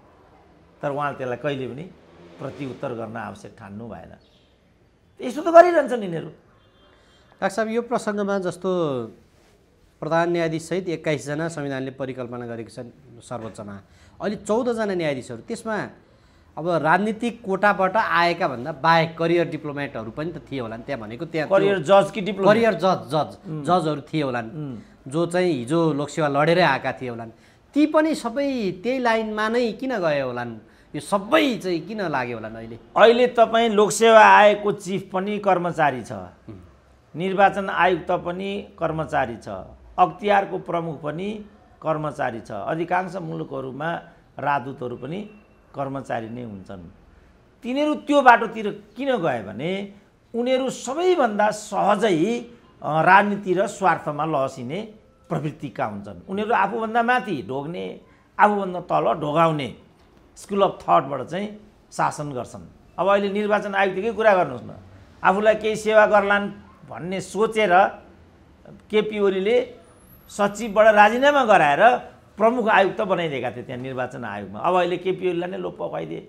तर उहाँले त्यसलाई कहिले पनि प्रत्युत्तर गर्न आवश्यक ठान्नु भएन। यसो त गरिरहन्छन् यिनीहरू। डाक्टर साहब, यो प्रसङ्गमा जस्तो प्रधान न्यायाधीशसहित 21 जना संविधानले परिकल्पना गरेको छन् सर्वोच्चमा, अहिले 14 जना न्यायाधीशहरू, त्यसमा अब राजनीतिक कोटाबाट आएका भन्दा बाहेक करियर डिप्लोमेटहरू पनि त थिए होलान् त्यहाँ, भनेको त्यहाँ करियर जज कि डिप्लोमेट, करियर जजहरू थिए होलान्, जो चाहिँ हिजो लोकसेवा लडेरै आएका थिए होलान्। ती पनि सबै त्यही लाइनमा नै किन गए होलान्? यो सबै चाहिँ किन लाग्यो होलान्? अहिले तपाईँ लोकसेवा आयोगको चिफ पनि कर्मचारी छ, निर्वाचन आयुक्त पनि कर्मचारी छ, अख्तियारको प्रमुख पनि कर्मचारी छ, अधिकांश मुलुकहरूमा राजदूतहरू पनि कर्मचारी नै हुन्छन्। तिनीहरू त्यो बाटोतिर किन गए भने उनीहरू सबैभन्दा सहजै राजनीति र स्वार्थमा लहसिने प्रवृत्तिका हुन्छन्। उनीहरू आफूभन्दा माथि ढोग्ने, आफूभन्दा तल ढोगाउने स्कुल अफ थटबाट चाहिँ शासन गर्छन्। अब अहिले निर्वाचन आयुक्तकै कुरा गर्नुहोस् न, आफूलाई केही सेवा गर्लान् भन्ने सोचेर केपी ओलीले सचिवबाट राजीनामा गराएर प्रमुख आयुक्त बनाइदिएका थिए त्यहाँ निर्वाचन आयोगमा। अब अहिले केपी ओलीलाई नै लोप पकाइदिए।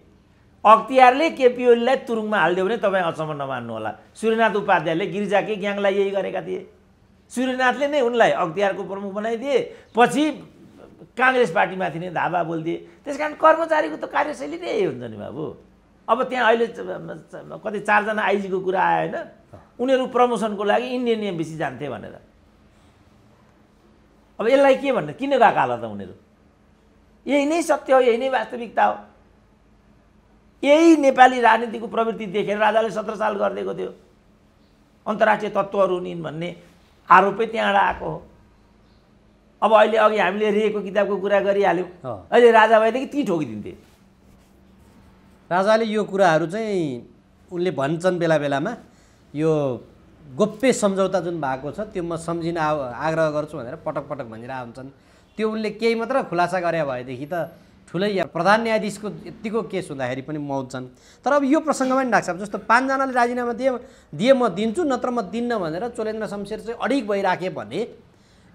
अख्तियारले केपी ओलीलाई तुरुङमा हालिदियो भने तपाईँ अचम्म नमान्नु होला। सूर्यनाथ उपाध्यायले गिरिजाकै ग्याङलाई यही गरेका थिए। सूर्यनाथले नै उनलाई अख्तियारको प्रमुख बनाइदिए, पछि काङ्ग्रेस पार्टीमाथि नै धावा बोलिदिए। त्यस कारण कर्मचारीको त कार्यशैली नै यही हुन्छ नि बाबु। अब त्यहाँ अहिले कति 4 जना आइजीको कुरा आयो होइन, उनीहरू प्रमोसनको लागि इन्डियन एम्बेसी जान्थे भनेर। अब यसलाई के भन्ने, किन गएका होला त उनीहरू? यही नै सत्य हो, यही नै वास्तविकता हो। यही नेपाली राजनीतिको प्रवृत्ति देखेर राजाले 17 साल गरिदिएको थियो। अन्तर्राष्ट्रिय तत्त्वहरू हुन् भन्ने आरोपै त्यहाँबाट आएको हो। अब अहिले अघि हामीले रेको किताबको कुरा गरिहाल्यौँ, अहिले राजा भएदेखि ती ठोकिदिन्थे। राजाले यो कुराहरू चाहिँ उनले भन्छन् बेला बेलामा, यो गोप्य सम्झौता जुन भएको छ त्यो म सम्झिन आग्रह गर्छु भनेर पटक पटक भनिरहेका हुन्छन्। त्यो उनले केही मात्र खुलासा गरे भएदेखि त ठुलै प्रधान न्यायाधीशको यतिको केस हुँदाखेरि पनि मौजछन्। तर अब यो प्रसङ्गमा नि डाक्टर साहब, जस्तो 5 जनाले राजीनामा दिए म दिन्छु, नत्र म दिन्न भनेर चोलेन्द्र शमशेर चाहिँ अडिग भइराखे भने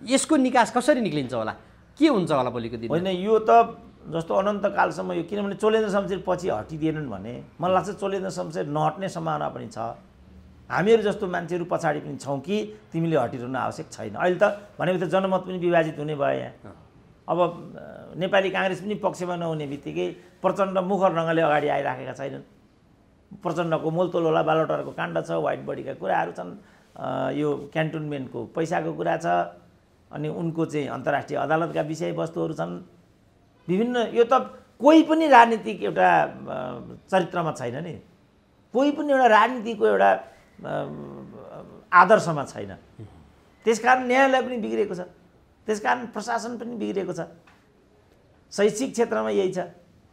यसको निकास कसरी निक्लिन्छ होला, के हुन्छ होला भोलिको दिन? होइन, यो त जस्तो अनन्तकालसम्म यो, किनभने चोलेन्द्र शमशेर पछि हटिदिएनन् भने मलाई लाग्छ चोलेन्द्र शमशेर नहट्ने सम्भावना पनि छ। हामीहरू जस्तो मान्छेहरू पछाडि पनि छौँ कि तिमीले हटिरहनु आवश्यक छैन। अहिले त भनेको त जनमत पनि विभाजित हुने भयो यहाँ। अब नेपाली काङ्ग्रेस पनि पक्षमा नहुने बित्तिकै प्रचण्ड मुखर ढङ्गले अगाडि आइराखेका छैनन्। प्रचण्डको मोलतोल होला, बालोटारको काण्ड छ, व्हाइट बडीका कुराहरू छन्, यो क्यान्टोनमेन्टको पैसाको कुरा छ, अनि उनको चाहिँ अन्तर्राष्ट्रिय अदालतका विषयवस्तुहरू छन् विभिन्न। यो त कोही पनि राजनीतिक एउटा चरित्रमा छैन नि, कोही पनि एउटा राजनीतिको एउटा आदर्शमा छैन। त्यसकारण न्यायालय पनि बिग्रेको छ, त्यसकारण प्रशासन पनि बिग्रेको छ, शैक्षिक क्षेत्रमा यही छ,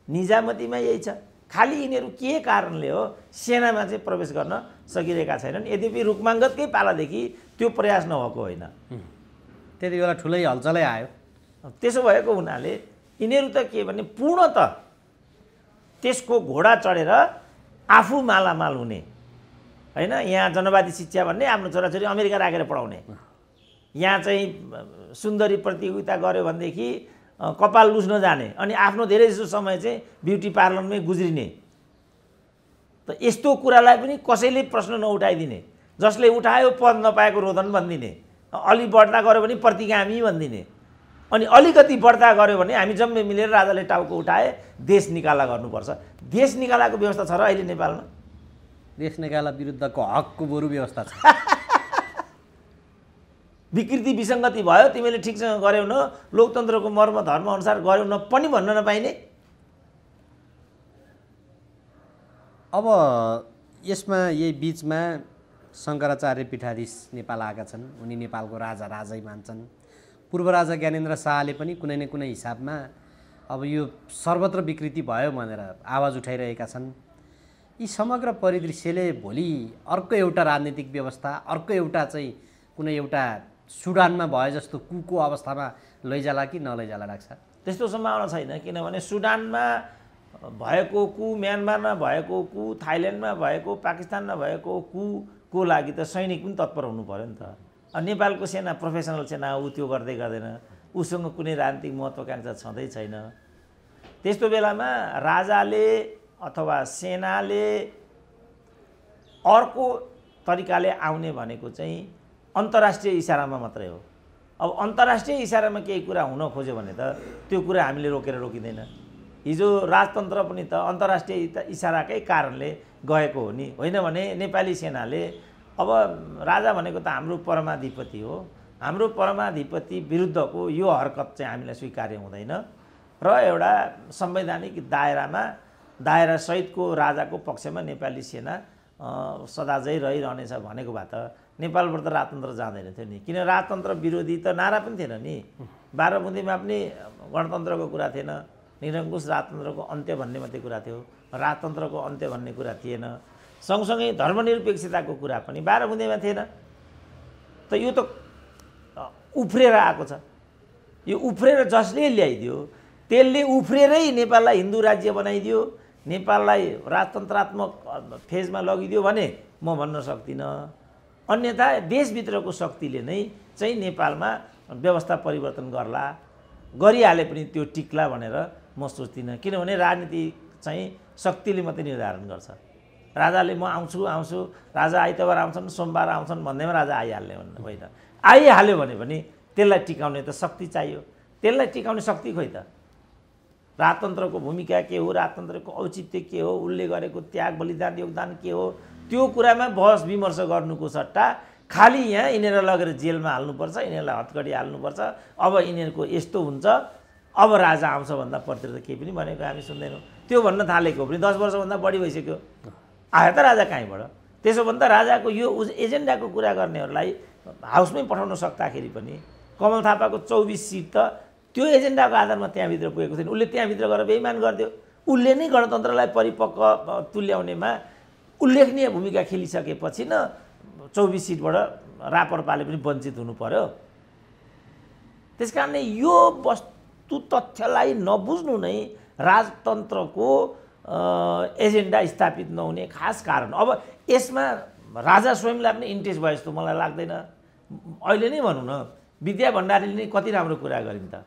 निजामतीमा यही छ। खालि यिनीहरू के कारणले हो सेनामा चाहिँ प्रवेश गर्न सकिरहेका छैनन्। यद्यपि रुकमाङ्गतकै पालादेखि त्यो प्रयास नभएको होइन, त्यति बेला ठुलै हलचलै आयो। त्यसो भएको हुनाले यिनीहरू त के भने पूर्णत त्यसको घोडा चढेर आफू मालामाल हुने होइन। यहाँ जनवादी शिक्षा भन्ने, आफ्नो छोराछोरी अमेरिका राखेर पढाउने, यहाँ चाहिँ सुन्दरी प्रतियोगिता गऱ्यो भनेदेखि कपाल लुस्न जाने अनि आफ्नो धेरै जसो समय चाहिँ ब्युटी पार्लरमै गुज्रिने। त यस्तो कुरालाई पनि कसैले प्रश्न नउठाइदिने, जसले उठायो पद नपाएको रोदन भनिदिने, अलि बढ्ता गऱ्यो भने प्रतिगामी भनिदिने, अनि अलिकति बढ्ता गऱ्यो भने हामी जम्मै मिलेर राजाले टाउको उठाए देश निकाला गर्नुपर्छ। देश निकालाको व्यवस्था छ र अहिले नेपालमा? देश निकाला विरुद्धको हकको बरु व्यवस्था छ। विकृति विसङ्गति भयो, तिमीले ठिकसँग गर्यौ न, लोकतन्त्रको मर्म धर्म अनुसार गर्यौ न पनि भन्न नपाइने। अब यसमा यही बिचमा शङ्कराचार्य पीठाधीश नेपाल आएका छन्। उनी नेपालको राजा राजै मान्छन्। पूर्व राजा ज्ञानेन्द्र शाहले पनि कुनै न कुनै हिसाबमा अब यो सर्वत्र विकृति भयो भनेर आवाज उठाइरहेका छन्। यी समग्र परिदृश्यले भोलि अर्को एउटा राजनीतिक व्यवस्था, अर्को एउटा चाहिँ कुनै एउटा सुडानमा भए जस्तो कुको अवस्थामा लैजाला कि नलैजाला लाग्छ? त्यस्तो सम्भावना छैन, किनभने सुडानमा भएको कु, म्यानमारमा भएको कु, थाइल्यान्डमा भएको, पाकिस्तानमा भएको कुको लागि त सैनिक पनि तत्पर हुनु पर्यो नि त। नेपालको सेना प्रोफेसनल सेना हो, त्यो गर्दै गर्दैन, उसँग कुनै राजनीतिक महत्त्वाकांक्षा छँदै छैन। त्यस्तो बेलामा राजाले अथवा सेनाले अर्को तरिकाले आउने भनेको चाहिँ अन्तर्राष्ट्रिय इसारामा मात्रै हो। अब अन्तर्राष्ट्रिय इसारामा केही कुरा हुन खोज्यो भने त त्यो कुरा हामीले रोकेर रोकिँदैन। हिजो राजतन्त्र पनि त अन्तर्राष्ट्रिय इसाराकै कारणले गएको हो नि, होइन भने नेपाली सेनाले अब राजा भनेको त हाम्रो परमाधिपति हो, हाम्रो परमाधिपति विरुद्धको यो हरकत चाहिँ हामीलाई स्वीकार्य हुँदैन र एउटा संवैधानिक दायरासहितको राजाको पक्षमा नेपाली सेना सदाझै रहिरहनेछ भनेको भए त नेपालबाट त राजतन्त्र जाँदैन थियो नि। किन राजतन्त्र विरोधी त नारा पनि थिएन नि, 12 बुँदेमा पनि गणतन्त्रको कुरा थिएन, निरङ्कुश राजतन्त्रको अन्त्य भन्ने मात्रै कुरा थियो, राजतन्त्रको अन्त्य भन्ने कुरा थिएन। सँगसँगै धर्मनिरपेक्षताको कुरा पनि 12 बुँदेमा थिएन। त यो त उफ्रेर आएको छ। यो उफ्रेर जसले ल्याइदियो त्यसले उफ्रेरै नेपाललाई हिन्दू राज्य बनाइदियो, नेपाललाई राजतन्त्रात्मक फेजमा लगिदियो भने म भन्न सक्दिनँ। अन्यथा देशभित्रको शक्तिले नै चाहिँ नेपालमा व्यवस्था परिवर्तन गरिहाले पनि त्यो टिक्ला भनेर म सोच्दिनँ। किनभने राजनीति चाहिँ शक्तिले मात्रै निर्धारण गर्छ। राजाले म आउँछु, राजा आइतबार आउँछन्, सोमबार आउँछन् भन्दैमा राजा आइहाल्ने होइन। आइहाल्यो भने पनि त्यसलाई टिकाउने त शक्ति चाहियो। त्यसलाई टिकाउने शक्ति खोइ त? राजतन्त्रको भूमिका के हो, राजतन्त्रको औचित्य के हो, उसले गरेको त्याग बलिदान योगदान के हो, त्यो कुरामा बहस विमर्श गर्नुको सट्टा खालि यहाँ यिनीहरूलाई लगेर जेलमा हाल्नुपर्छ, यिनीहरूलाई हतकडी हाल्नुपर्छ, अब यिनीहरूको यस्तो हुन्छ, अब राजा आउँछ भन्दा पढ्तिर त केही पनि भनेको हामी सुन्दैनौँ। त्यो भन्न थालेको पनि 10 वर्षभन्दा बढी भइसक्यो। आयो त राजा कहीँबाट? त्यसो भन्दा राजाको यो एजेन्डाको कुरा गर्नेहरूलाई हाउसमै पठाउन सक्दाखेरि पनि कमल थापाको 24 सिट त त्यो एजेन्डाको आधारमा त्यहाँभित्र पुगेको छैन। उसले त्यहाँभित्र गएर बेइमान गरिदियो। उसले नै गणतन्त्रलाई परिपक्व तुल्याउनेमा उल्लेखनीय भूमिका खेलिसकेपछि न 24 सिटबाट राप्रपाले पनि वञ्चित हुनु पर्यो। त्यसकारणले यो वस्तु तथ्यलाई नबुझ्नु नै राजतन्त्रको एजेन्डा स्थापित नहुने खास कारण। अब यसमा राजा स्वयंलाई पनि इन्ट्रेस्ट भयो जस्तो मलाई लाग्दैन। अहिले नै भनौँ न, विद्या भण्डारीले नै कति राम्रो कुरा गरिन् त।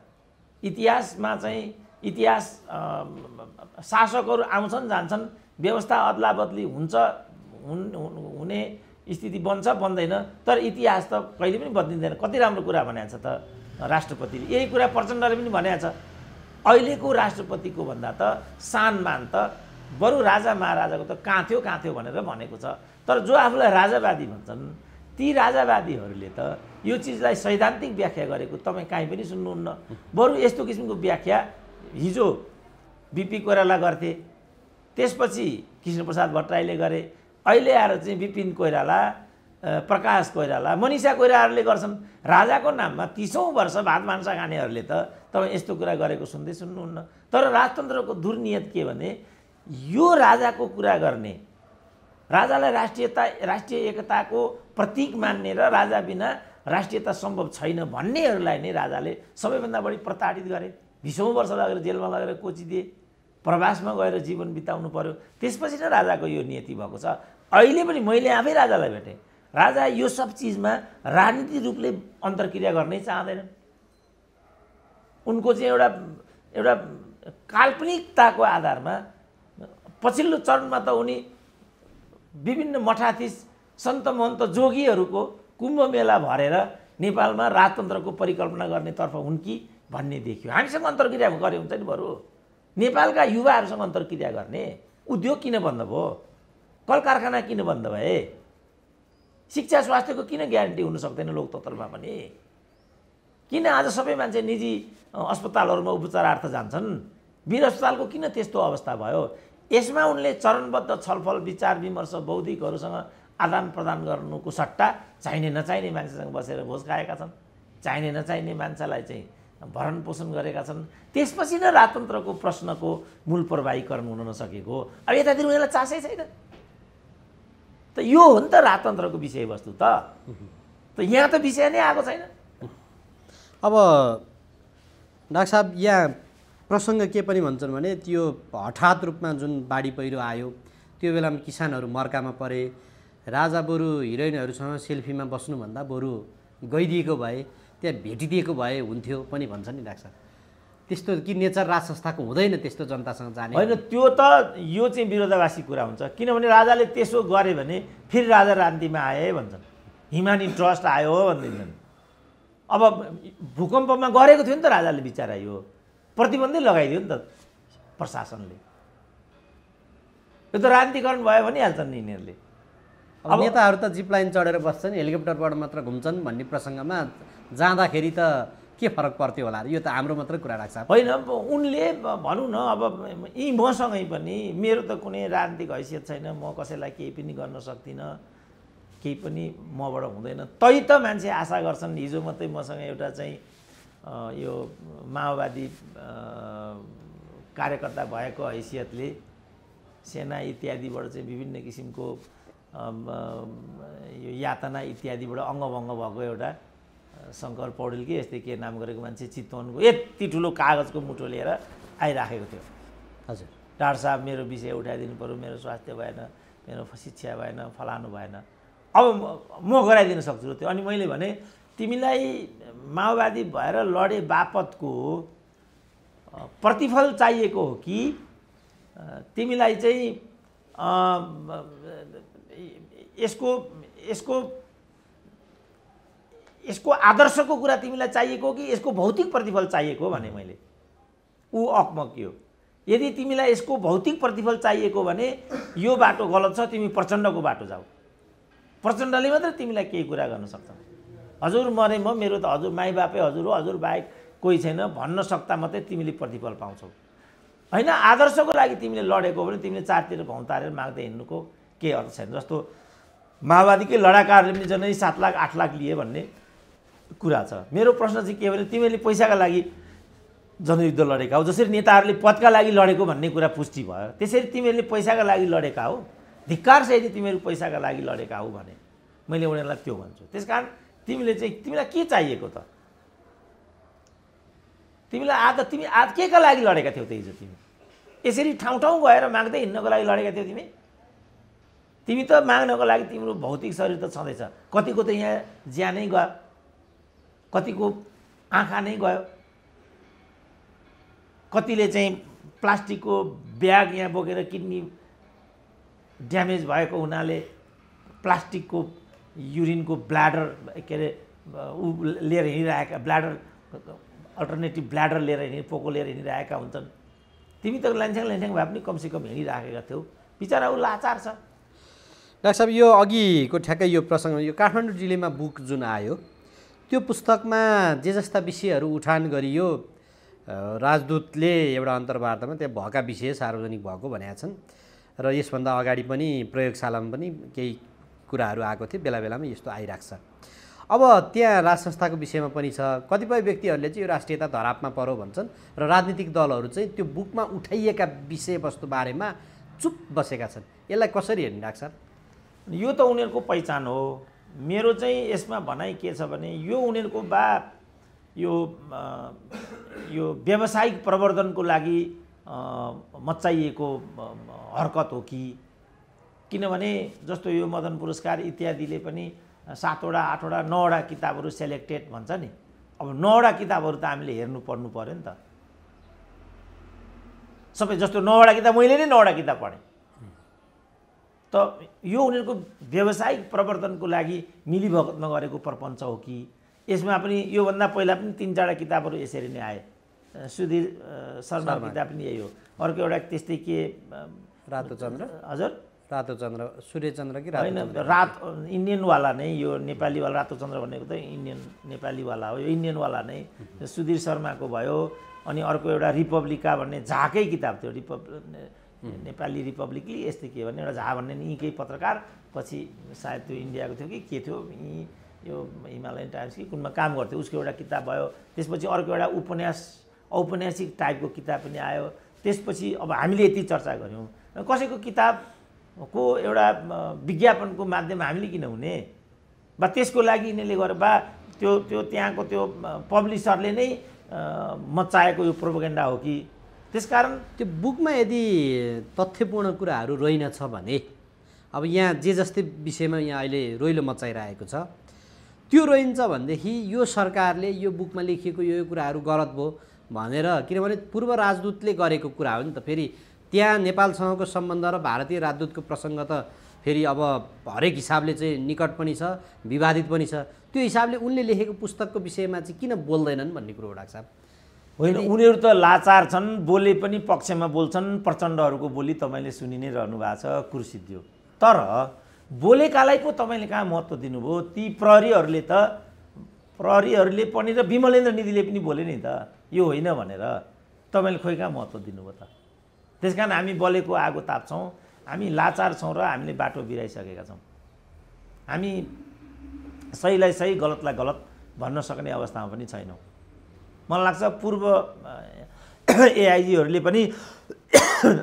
इतिहासमा चाहिँ शासकहरू आउँछन् जान्छन्, व्यवस्था अदला बदली हुने स्थिति बन्छ बन्दैन, तर इतिहास त कहिले पनि बदलिँदैन। कति राम्रो कुरा भनेको छ त राष्ट्रपतिले। यही कुरा प्रचण्डले पनि भनेको छ। अहिलेको राष्ट्रपतिको भन्दा त सानमान त बरु राजा महाराजाको त कहाँ थियो भनेर भनेको छ। तर जो आफूलाई राजावादी भन्छन् ती राजावादीहरूले त यो चिजलाई सैद्धान्तिक व्याख्या गरेको तपाईँ काहीँ पनि सुन्नुहुन्न। बरु यस्तो किसिमको व्याख्या हिजो बिपी कोइराला गर्थे, त्यसपछि कृष्णप्रसाद भट्टराईले गरे, अहिले आएर चाहिँ विपिन कोइराला, प्रकाश कोइराला, मनिषा कोइरालाले गर्छन्। राजाको नाममा 30औं वर्ष भात मांसा खानेहरूले त तपाईँ यस्तो कुरा गरेको सुन्नुहुन्न। तर राजतन्त्रको दुर्नियत के भने यो राजाको कुरा गर्ने, राजालाई राष्ट्रिय एकताको प्रतीक मान्ने र राजा बिना राष्ट्रियता सम्भव छैन भन्नेहरूलाई नै राजाले सबैभन्दा बढी प्रताडित गरे। 20औं वर्ष लगेर जेलमा लगेर कोचिदिए, प्रवासमा गएर जीवन बिताउनु पर्यो। त्यसपछि नै राजाको यो नियति भएको छ। अहिले पनि मैले आफै राजालाई भेटेँ। राजा यो सब चिजमा राजनीतिक रूपले अन्तर्क्रिया गर्नै चाहँदैनन्। उनको चाहिँ एउटा काल्पनिकताको आधारमा पछिल्लो चरणमा त उनी विभिन्न मठाधीश सन्त महन्त जोगीहरूको कुम्भ मेला भरेर नेपालमा राजतन्त्रको परिकल्पना गर्नेतर्फ हुन् कि भन्ने देखियो। हामीसँग अन्तर्क्रिया गरे हुन्छ नि, बरु नेपालका युवाहरूसँग अन्तर्क्रिया गर्ने। उद्योग किन बन्द भयो, कल कारखाना किन बन्द भए, शिक्षा स्वास्थ्यको किन ग्यारेन्टी हुन सक्दैन लोकतन्त्रमा पनि, किन आज सबै मान्छे निजी अस्पतालहरूमा उपचारार्थ जान्छन्, वीर अस्पतालको किन त्यस्तो अवस्था भयो। यसमा उनले चरणबद्ध छलफल विचार विमर्श बौद्धिकहरूसँग आदान प्रदान गर्नुको सट्टा चाहिने नचाहिने मान्छेसँग बसेर भोज खाएका छन्, चाहिने नचाहिने मान्छेलाई चाहिँ भरण पोषण गरेका छन्। त्यसपछि नै राजतन्त्रको प्रश्नको मूल प्रवाहीकरण हुन नसकेको। अब यतातिर उनीहरूलाई चासै छैन त। यो हो नि त राजतन्त्रको विषयवस्तु त यहाँ त विषय नै आएको छैन। अब डाक्टर साहब यहाँ प्रसङ्ग के पनि भन्छन् भने त्यो हठात रूपमा जुन बाढी पहिरो आयो त्यो बेलामा किसानहरू मर्कामा परे, राजा बरु हिरोइनहरूसँग सेल्फीमा बस्नुभन्दा बरु गइदिएको भए, त्यहाँ भेटिदिएको भए हुन्थ्यो पनि भन्छ नि डाक्टर साहब। त्यस्तो कि नेचर राज संस्थाको हुँदैन त्यस्तो जनतासँग जाने होइन। त्यो त यो चाहिँ विरोधाभासी कुरा हुन्छ, किनभने राजाले त्यसो गरे भने फेरि राजा रान्तिमा आए भन्छन्, हिमानी ट्रस्ट आयो भनिदिन्छन्। अब भूकम्पमा गरेको थियो नि त राजाले, बिचरा यो प्रतिबन्धै लगाइदियो नि त प्रशासनले। यो त रान्तिकरण भयो भनिहाल्छन् नि यिनीहरूले। अब नेताहरू त जिप लाइन चढेर बस्छन्, हेलिकप्टरबाट मात्र घुम्छन् भन्ने प्रसङ्गमा जाँदाखेरि त के फरक पर्थ्यो होला? यो त हाम्रो मात्रै कुरा राख्छ होइन। उनले भनौँ न, अब यी मसँगै पनि मेरो त कुनै राजनीतिक हैसियत छैन, म कसैलाई केही पनि गर्न सक्दिनँ, केही पनि मबाट हुँदैन। तै त मान्छे आशा गर्छन्। हिजो मात्रै मसँग एउटा चाहिँ यो माओवादी कार्यकर्ता भएको हैसियतले सेना इत्यादिबाट चाहिँ विभिन्न किसिमको यो यातना इत्यादिबाट अङ्गभङ्ग भएको एउटा शङ्कर पौडेल कि यस्तै के नाम गरेको मान्छे चितवनको यति ठुलो कागजको मुठो लिएर आइराखेको थियो। हजुर, डाक्टर साहब मेरो विषय उठाइदिनु पऱ्यो, मेरो स्वास्थ्य भएन, मेरो शिक्षा भएन, फलानु भएन, अब म गराइदिन सक्छु त्यो। अनि मैले भने तिमीलाई माओवादी भएर लडे बापतको प्रतिफल चाहिएको हो कि तिमीलाई चाहिँ यसको आदर्शको कुरा तिमीलाई चाहिएको हो कि यसको भौतिक प्रतिफल चाहिएको भने मैले ऊ अकमकियो। यदि तिमीलाई यसको भौतिक प्रतिफल चाहिएको भने यो बाटो गलत छ, तिमी प्रचण्डको बाटो जाऊ, प्रचण्डले मात्रै तिमीलाई केही कुरा गर्न सक्छ। हजुर मरे म, मेरो त हजुर माई बापै हजुर हो, हजुर बाहेक कोही छैन भन्न सक्दा मात्रै तिमीले प्रतिफल पाउँछौ। होइन, आदर्शको लागि तिमीले लडेको भने तिमीले चारतिर भौँतारेर माग्दै हिँड्नुको केही अर्थ छैन। जस्तो माओवादीकै लडाकाहरूले पनि जनै 7 लाख 8 लाख लिए भन्ने कुरा छ। मेरो प्रश्न चाहिँ के भने तिमीले पैसाका लागि जनयुद्ध लडेका हो, जसरी नेताहरूले पदका लागि लडेको भन्ने कुरा पुष्टि भयो, त्यसरी तिमीहरूले पैसाका लागि लडेका हो। धिक्कार छ यदि तिमीहरू पैसाका लागि लडेका हो भने, मैले उनीहरूलाई त्यो भन्छु। त्यसकारण तिमीलाई के चाहिएको त? तिमी आज के का लागि लडेका थियौ त हिजो? तिमी यसरी ठाउँ ठाउँ गएर माग्दै हिँड्नको लागि लडेका थियौ तिमी त माग्नको लागि तिम्रो भौतिक शरीर त छँदैछ। कतिको त यहाँ ज्यानै गयो, कतिको आँखा नै गयो, कतिले चाहिँ प्लास्टिकको ब्याग यहाँ बोकेर किडनी ड्यामेज भएको हुनाले प्लास्टिकको युरिनको ब्ल्याडर के अरे ऊ लिएर हिँडिरहेका, ब्ल्याडर अल्टरनेटिभ ब्ल्याडर लिएर पोको लिएर हिँडिरहेका हुन्छन्। तिमी त ल्याङस्याङ भए पनि कमसेकम हिँडिराखेका थियौ, बिचरा ऊ लाचार छ। डाक्टर साहब, यो अघिको ठ्याक्कै यो प्रसङ्ग, यो काठमाडौँ जिल्लामा बुक जुन आयो त्यो पुस्तकमा जे जस्ता विषयहरू उठान गरियो, राजदूतले एउटा अन्तर्वार्तामा त्यहाँ भएका विषय सार्वजनिक भएको भनेका छन् र यसभन्दा अगाडि पनि प्रयोगशालामा पनि केही कुराहरू आएको थियो, बेला बेलामा यस्तो आइरहेको छ। अब त्यहाँ राज संस्थाको विषयमा पनि छ। कतिपय व्यक्तिहरूले चाहिँ यो राष्ट्रियता धरापमा पर्यो भन्छन् र राजनीतिक दलहरू चाहिँ त्यो बुकमा उठाइएका विषयवस्तु बारेमा चुप बसेका छन्। यसलाई कसरी हेर्ने डाक्टर साहब? यो त उनीहरूको पहिचान हो। मेरो चाहिँ यसमा भनाइ के छ भने यो उनीहरूको यो व्यावसायिक प्रवर्धनको लागि मच्चाइएको हरकत हो कि, किनभने जस्तो यो मदन पुरस्कार इत्यादिले पनि 7वटा 8वटा 9वटा किताबहरू सेलेक्टेड भन्छ नि, अब 9वटा किताबहरू त हामीले हेर्नु पढ्नु पर्यो नि त। सबै जस्तो 9वटा किताब मैले नै 9वटा किताब पढेँ। त यो उनीहरूको व्यावसायिक प्रवर्तनको लागि मिलीभगत नगरेको प्रपञ्च हो कि यसमा पनि योभन्दा पहिला पनि 3-4 किताबहरू यसरी नै आए। सुधीर शर्माको किताब पनि यही हो। अर्को एउटा त्यस्तै के रातो चन्द्र, हजुर रातो चन्द्र, सूर्यचन्द्र कि होइन, इन्डियनवाला नै यो नेपालीवाला। रातो चन्द्र भनेको त इन्डियन नेपालीवाला हो, यो इन्डियनवाला नै सुधीर शर्माको भयो। अनि अर्को एउटा रिपब्लिका भन्ने झाकै किताब थियो, नेपाली रिपब्लिकली यस्तै के भन्ने एउटा झा भन्ने यहीँकै पत्रकार, पछि सायद त्यो इन्डियाको थियो कि के थियो, यो हिमालयन टाइम्स कि कुनमा काम गर्थ्यो, उसको एउटा किताब भयो। त्यसपछि अर्को एउटा औपन्यासिक टाइपको किताब पनि आयो। त्यसपछि अब हामीले यति चर्चा गऱ्यौँ, कसैको किताबको एउटा विज्ञापनको माध्यम हामीले किन हुने बा त्यसको लागि यिनीहरूले गरे बा त्यो त्यहाँको त्यो पब्लिसरले नै मचाएको यो प्रोपोगेन्डा हो कि। त्यसकारण त्यो बुकमा यदि तथ्यपूर्ण कुराहरू रहेनछ भने अब यहाँ जे जस्तै विषयमा यहाँ अहिले रोइलो मचाइरहेको छ त्यो रहन्छ भनेदेखि यो सरकारले यो बुकमा लेखिएको यो कुराहरू गलत भयो भनेर, किनभने पूर्व राजदूतले गरेको कुरा हो नि त। फेरि त्यहाँ नेपालसँगको सम्बन्ध र भारतीय राजदूतको प्रसङ्ग त फेरि अब हरेक हिसाबले चाहिँ निकट पनि छ, विवादित पनि छ। त्यो हिसाबले उनले लेखेको पुस्तकको विषयमा चाहिँ किन बोल्दैनन् भन्ने कुरो हो डाक्टर साहब। होइन, उनीहरू त लाचार छन्, बोले पनि पक्षमा बोल्छन्। प्रचण्डहरूको बोली तपाईँले सुनि नै रहनु भएको छ, कुर्सिद्यो। तर बोलेकालाई पो तपाईँले कहाँ महत्त्व दिनुभयो? ती प्रहरीहरूले पनि र विमलेन्द्र निधिले पनि बोले नि त यो होइन भनेर, तपाईँले खोइ कहाँ महत्त्व दिनुभयो त? त्यस कारण हामी बलेको आगो ताप्छौँ, हामी लाचार छौँ र हामीले बाटो बिराइसकेका छौँ। हामी सहीलाई सही, गलतलाई गलत भन्न सक्ने अवस्थामा पनि छैनौँ। मलाई लाग्छ पूर्व एआइजीहरूले पनि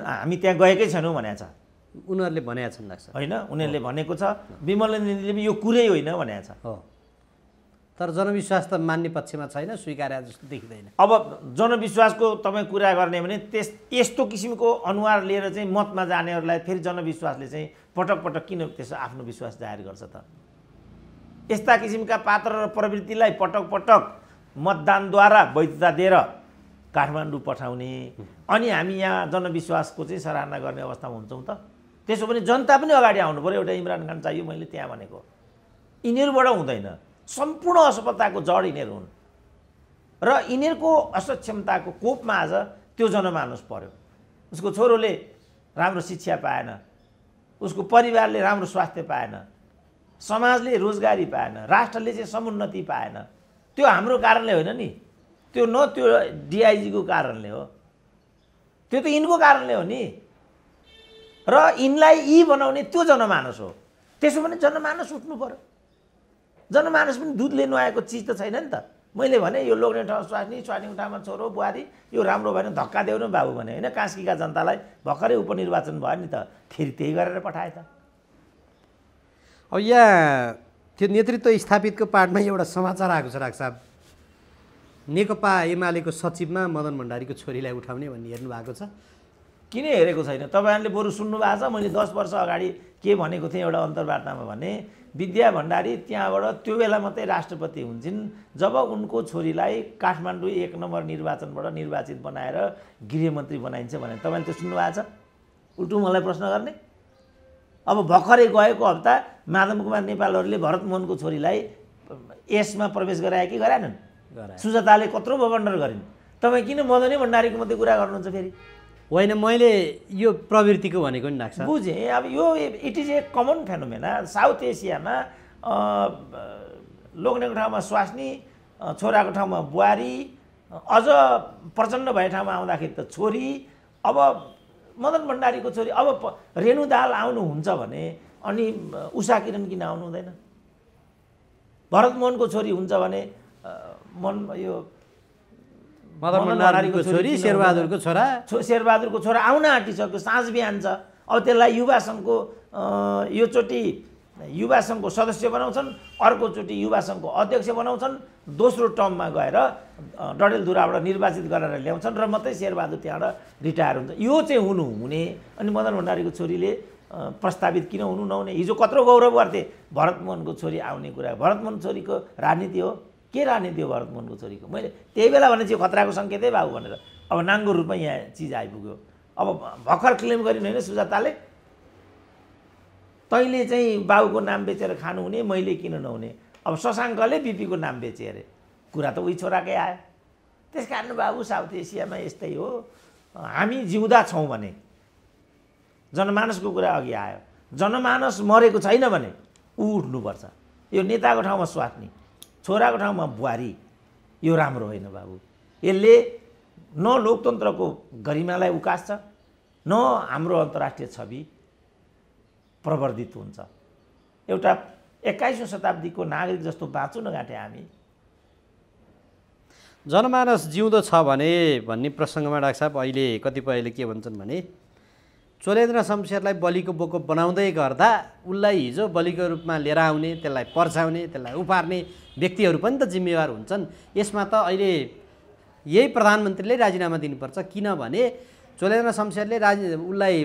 हामी त्यहाँ गएकै छैनौँ भनेको छ। उनीहरूले भनेका छन् लाग्छ, होइन, उनीहरूले भनेको छ। विमलेन्द्र निधिले पनि यो कुरै होइन भनेको छ। हो, तर जनविश्वास त मान्ने पक्षमा छैन, स्वीकार्य जस्तो देखिँदैन। अब जनविश्वासको तपाईँ कुरा गर्ने भने यस्तो किसिमको अनुहार लिएर चाहिँ मतमा जानेहरूलाई फेरि जनविश्वासले चाहिँ पटक पटक किन त्यसो आफ्नो विश्वास जाहेर गर्छ त? यस्ता किसिमका पात्र र प्रवृत्तिलाई पटक पटक मतदानद्वारा वैधता दिएर काठमाडौँ पठाउने, अनि हामी यहाँ जनविश्वासको चाहिँ सराहना गर्ने अवस्थामा हुन्छौँ त? त्यसो भने जनता पनि अगाडि आउनु पऱ्यो। एउटा इमरान खान चाहियो, मैले त्यहाँ भनेको। यिनीहरूबाट हुँदैन। सम्पूर्ण असफलताको जड यिनीहरू हुन् र यिनीहरूको असक्षमताको कोपमा आज त्यो जनमानस पर्यो। उसको छोरोले राम्रो शिक्षा पाएन, उसको परिवारले राम्रो स्वास्थ्य पाएन, समाजले रोजगारी पाएन, राष्ट्रले चाहिँ समुन्नति पाएन। त्यो हाम्रो कारणले होइन नि, त्यो डिआइजीको कारणले हो, त्यो त यिनको कारणले हो नि। र यिनलाई यी बनाउने त्यो जनमानस हो। त्यसो भने जनमानस उठ्नु पर्यो। जनमानस पनि दुधले नुहाएको चिज त छैन नि त। मैले भने यो लोग्ने ठाउँ स्वास्नीको ठाउँमा छोरो बुहारी यो राम्रो भएन धक्का देऊ न बाबु भने, होइन? कास्कीका जनतालाई भर्खरै उपनिर्वाचन भयो नि त, फेरि त्यही गरेर पठाए त। अब यहाँ त्यो नेतृत्व स्थापितको पार्टमा एउटा समाचार आएको छ डाक्टर साहब, नेकपा एमालेको सचिवमा मदन भण्डारीको छोरीलाई उठाउने भन्ने हेर्नु भएको छ? किन हेरेको छैन? तपाईँहरूले बरु सुन्नु भएको छ। मैले 10 वर्ष अगाडि के भनेको थिएँ एउटा अन्तर्वार्तामा भने, विद्या भण्डारी त्यहाँबाट त्यो बेला मात्रै राष्ट्रपति हुन्छन् जब उनको छोरीलाई काठमाडौँ 1 नम्बर निर्वाचनबाट निर्वाचित बनाएर गृहमन्त्री बनाइन्छ भने। तपाईँले त्यो सुन्नु भएको छ? उल्टो मलाई प्रश्न गर्ने। अब भर्खरै गएको हप्ता माधव कुमार नेपालहरूले भरत मोहनको छोरीलाई यसमा प्रवेश गराए कि गराएनन्? सुजाताले कत्रो बबन्डर गरिन्। तपाईँ किन मदनै भण्डारीको मात्रै कुरा गर्नुहुन्छ फेरि? होइन, मैले यो प्रवृत्तिको भनेको नि डाक्टर साहब। बुझेँ। अब यो it is a common phenomena. South एसियामा लोग्नेको ठाउँमा स्वास्नी, छोराको ठाउँमा बुहारी, अझ प्रचण्ड भए ठाउँमा आउँदाखेरि त छोरी। अब मदन भण्डारीको छोरी, अब रेणु दाहाल आउनुहुन्छ भने अनि उषा किरण किन आउनु हुँदैन? भरत मोहनको छोरी हुन्छ भने यो मदन भण्डारीको छोरी शेरबहादुरको छोरा आउन आँटिसक्यो, साँझ बिहान छ। अब त्यसलाई युवा सङ्घको योचोटि युवा सङ्घको सदस्य बनाउँछन्, अर्कोचोटि युवा सङ्घको अध्यक्ष बनाउँछन्, दोस्रो टर्ममा गएर डडेलधुराबाट निर्वाचित गरेर ल्याउँछन् र मात्रै शेरबहादुर त्यहाँबाट रिटायर हुन्छ। यो चाहिँ हुने। अनि मदन भण्डारीको छोरीले प्रस्तावित किन हुनु नहुने? हिजो कत्रो गौरव गर्थे भरत मोहनको छोरी आउने कुरा। भरत मोहन छोरीको राजनीति हो, के राजनीति हो भरत मोहनको छोरीको? मैले त्यही बेला भने चाहिँ खतराको सङ्केतै बाबु भनेर अब नाङ्गो रूपमा यहाँ चिज आइपुग्यो। अब भर्खर क्लेम गरिनु होइन सुजाताले, तैँले चाहिँ बाबुको नाम बेचेर खानुहुने, मैले किन नहुने? अब शशाङ्कले बिपीको नाम बेचे अरे, कुरा त उही छोराकै आयो। त्यस कारण बाबु साउथ एसियामा यस्तै हो। हामी जिउँदा छौँ भने जनमानसको कुरा अघि आयो, जनमानस मरेको छैन भने ऊ उठ्नुपर्छ। यो नेताको ठाउँमा स्वास्नी, छोराको ठाउँमा बुहारी, यो राम्रो होइन बाबु। यसले न लोकतन्त्रको गरिमालाई उकास्छ, न हाम्रो अन्तर्राष्ट्रिय छवि प्रवर्धित हुन्छ। एउटा 21औं शताब्दीको नागरिक जस्तो बाँच्नु नगाँटे हामी। जनमानस जिउँदो छ भने भन्ने प्रसङ्गमा डाक्टर साहब अहिले कतिपयले के भन्छन् भने चोलेन्द्र शमशेरलाई बलिको बोको बनाउँदै गर्दा उसलाई हिजो बलिको रूपमा लिएर आउने, त्यसलाई पर्छाउने, त्यसलाई उपार्ने व्यक्तिहरू पनि त जिम्मेवार हुन्छन्। यसमा त अहिले यही प्रधानमन्त्रीले राजीनामा दिनुपर्छ, किनभने चोलेन्द्र शमशेरले उसलाई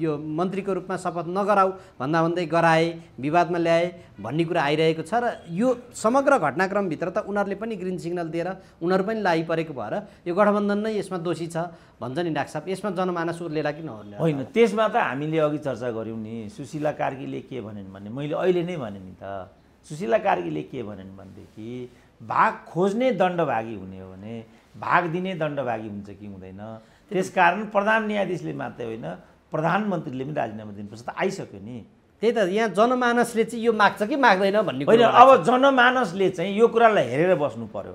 यो मन्त्रीको रूपमा शपथ नगराऊ भन्दा भन्दै गराए, विवादमा ल्याए भन्ने कुरा आइरहेको छ। र यो समग्र घटनाक्रमभित्र त उनीहरूले पनि ग्रिन सिग्नल दिएर उनीहरू पनि लागिपरेको भएर यो गठबन्धन नै यसमा दोषी छ भन्छ नि डाक्टर साहब। यसमा जनमानस उर्लेला कि नउर्लेला? होइन, त्यसमा त हामीले अघि चर्चा गऱ्यौँ नि। सुशीला कार्कीले के भनिन् भने, मैले अहिले नै भने नि त, सुशीला कार्कीले के भनिन् भनेदेखि भाग खोज्ने दण्डभागी हुने हो भने भाग दिने दण्डभागी हुन्छ कि हुँदैन। त्यसकारण प्रधान न्यायाधीशले मात्रै होइन, प्रधानमन्त्रीले पनि राजीनामा दिनुपर्छ। त आइसक्यो नि। त्यही त यहाँ जनमानसले चाहिँ यो माग्छ कि माग्दैन भन्ने होइन। अब जनमानसले चाहिँ यो कुरालाई हेरेर बस्नु पर्यो।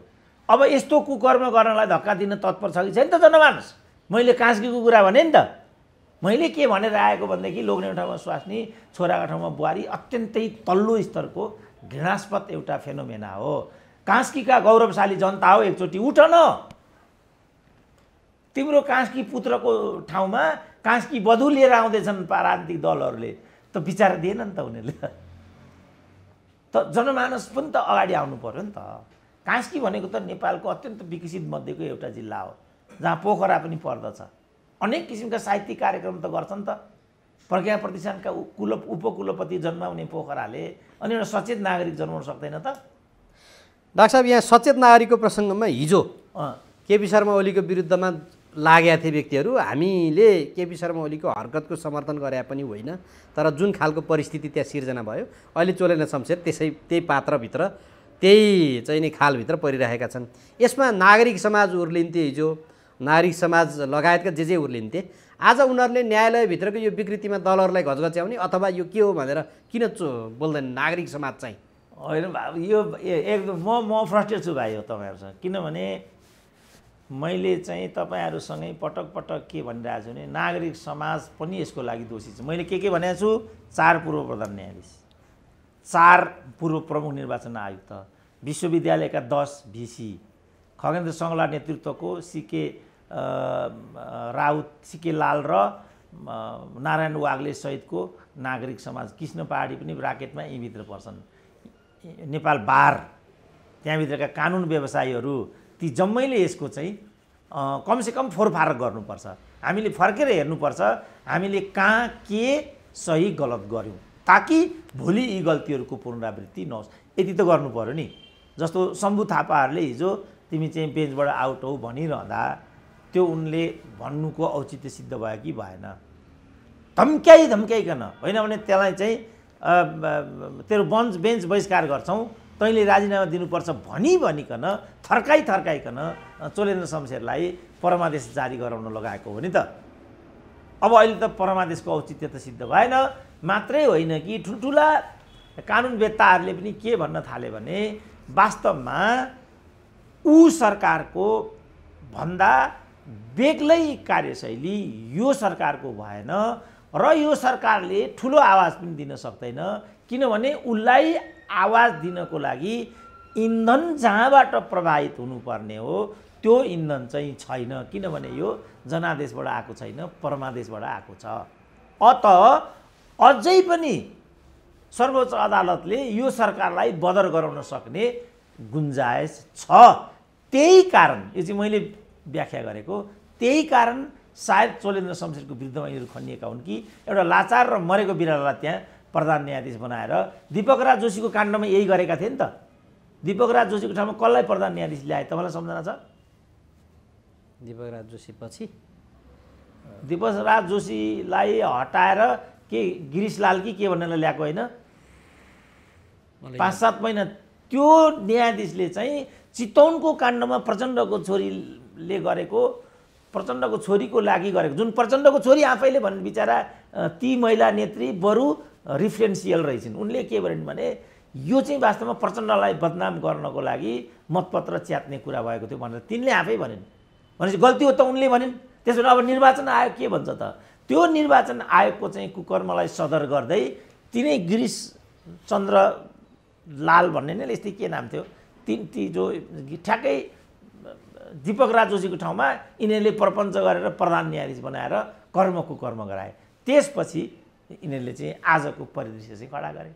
अब यस्तो कुकर्म गर्नलाई धक्का दिन तत्पर छ कि छैन त जनमानस? मैले कास्कीको कुरा भने नि त। मैले के भनेर आएको भनेदेखि लोग्नेको ठाउँमा स्वास्नी, छोराको ठाउँमा बुहारी अत्यन्तै तल्लो स्तरको घृणास्पद एउटा फेनोमेना हो। कास्कीका गौरवशाली जनता हो, एकचोटि उठ न। तिम्रो कास्की पुत्रको ठाउँमा कास्की बधु लिएर आउँदैछन् राजनीतिक दलहरूले, त विचार दिएन नि त उनीहरूले। त जनमानस पनि त अगाडि आउनु पर्यो नि त। कास्की भनेको त नेपालको अत्यन्त विकसित मध्येको एउटा जिल्ला हो, जहाँ पोखरा पनि पर्दछ। अनेक किसिमका साहित्यिक कार्यक्रम त गर्छन् त। प्रज्ञा प्रतिष्ठानका उपकुलपति जन्माउने पोखराले अनि एउटा सचेत नागरिक जन्माउन सक्दैन त? डाक्टर साहब, यहाँ सचेत नागरिकको प्रसङ्गमा हिजो केपी शर्मा ओलीको विरुद्धमा लागेका थिए व्यक्तिहरू, हामीले केपी शर्मा ओलीको हरकतको समर्थन गरे पनि होइन, तर जुन खालको परिस्थिति त्यहाँ सिर्जना भयो, अहिले चोलेन्द्र शमशेर त्यही पात्रभित्र, त्यही चाहिँ नि खालभित्र परिरहेका छन्। यसमा नागरिक समाज उर्लिन्थे, हिजो नागरिक समाज लगायतका जे उर्लिन्थे। आज उनीहरूले न्यायालयभित्रको यो विकृतिमा दलहरूलाई घचघच्याउने अथवा यो के हो भनेर किन बोल्दैन नागरिक समाज चाहिँ? होइन भाइ, यो एकदम म फ्रस्ट्रेट छु भाइ हो तपाईँहरूसँग। किनभने मैले चाहिँ तपाईँहरूसँगै पटक पटक के भनिरहेको छु भने नागरिक समाज पनि यसको लागि दोषी छ। मैले के भनेको छु? 4 पूर्व प्रधान न्यायाधीश, 4 पूर्व प्रमुख निर्वाचन आयुक्त, विश्वविद्यालयका 10 भिसी, खगेन्द्र सङ्गला नेतृत्वको सीके राउत, सीके लाल र नारायण वाग्ले सहितको नागरिक समाज, कृष्ण पहाडी पनि ब्राकेटमा यहीँभित्र पर्छन्, नेपाल बार, त्यहाँभित्रका कानुन व्यवसायीहरू, ती जम्मैले यसको चाहिँ कमसेकम फोरफार गर्नुपर्छ। हामीले फर्केर हेर्नुपर्छ हामीले कहाँ के सही गलत गर्यौँ, ताकि भोलि यी गल्तीहरूको पुनरावृत्ति नहोस्। यति त गर्नु पर्यो नि। जस्तो शम्भु थापाहरूले हिजो तिमी चाहिँ बेन्चबाट आउट हौ भनिरहँदा त्यो उनले भन्नुको औचित्य सिद्ध भयो कि भएन? धम्क्याइकन होइन भने त्यसलाई चाहिँ तेरो बेन्च बहिष्कार गर्छौँ, तैँले राजीनामा दिनुपर्छ भनिकन थर्काइकन चोलेन्द्र शमशेरलाई परमादेश जारी गराउन लगाएको हो नि त। अब अहिले त परमादेशको औचित्य त सिद्ध भएन। मात्रै होइन कि ठुल्ठुला कानुनवेत्ताहरूले पनि के भन्न थाले भने वास्तवमा ऊ सरकारको भन्दा बेग्लै कार्यशैली यो सरकारको भएन र यो सरकारले ठुलो आवाज पनि दिन सक्दैन, किनभने उसलाई आवाज दिनको लागि इन्धन जहाँबाट प्रवाहित हुनुपर्ने हो त्यो इन्धन चाहिँ छैन, किनभने यो जनादेशबाट आएको छैन, परमादेशबाट आएको छ। अत अझै पनि सर्वोच्च अदालतले यो सरकारलाई बदर गराउन सक्ने गुन्जाइस छ। त्यही कारण यो चाहिँ मैले व्याख्या गरेको, त्यही कारण सायद चोलेन्द्र शमशेरको विरुद्धमा यिनीहरू खनिएका हुन् कि एउटा लाचार र मरेको बिरालोलाई त्यहाँ प्रधान न्यायाधीश बनाएर दीपक राज जोशीको काण्डमा यही गरेका थिए नि त। दीपकराज जोशीको ठाउँमा कसलाई प्रधान न्यायाधीश ल्याए तपाईँलाई सम्झना छ? दीपकराज जोशी पछि दीपकराज जोशीलाई हटाएर के गिरिशलाल कि के भनेर ल्याएको होइन? 5-7 महिना त्यो न्यायाधीशले चाहिँ चितवनको काण्डमा प्रचण्डको छोरीले गरेको, प्रचण्डको छोरीको लागि गरेको, जुन प्रचण्डको छोरी आफैले भन्ने बिचरा ती महिला नेत्री बरु रिफरेन्सियल रहेछन्। उनले के भनिन् भने यो चाहिँ वास्तवमा प्रचण्डलाई बदनाम गर्नको लागि मतपत्र च्यात्ने कुरा भएको थियो भनेर तिनले आफै भनिन्। भनेपछि गल्ती हो त उनले भनिन्। त्यसो भने अब निर्वाचन आयोग के भन्छ त? त्यो निर्वाचन आयोगको चाहिँ कुकर्मलाई सदर गर्दै तिनै गिरीश चन्द्र लाल भन्ने नै यस्तै के नाम थियो ती जो ठ्याक्कै दीपकराज जोशीको ठाउँमा यिनीहरूले प्रपञ्च गरेर प्रधान न्यायाधीश बनाएर कर्म कुकर्म गराए। त्यसपछि यिनीहरूले चाहिँ आजको परिदृश्य चाहिँ खडा गरे।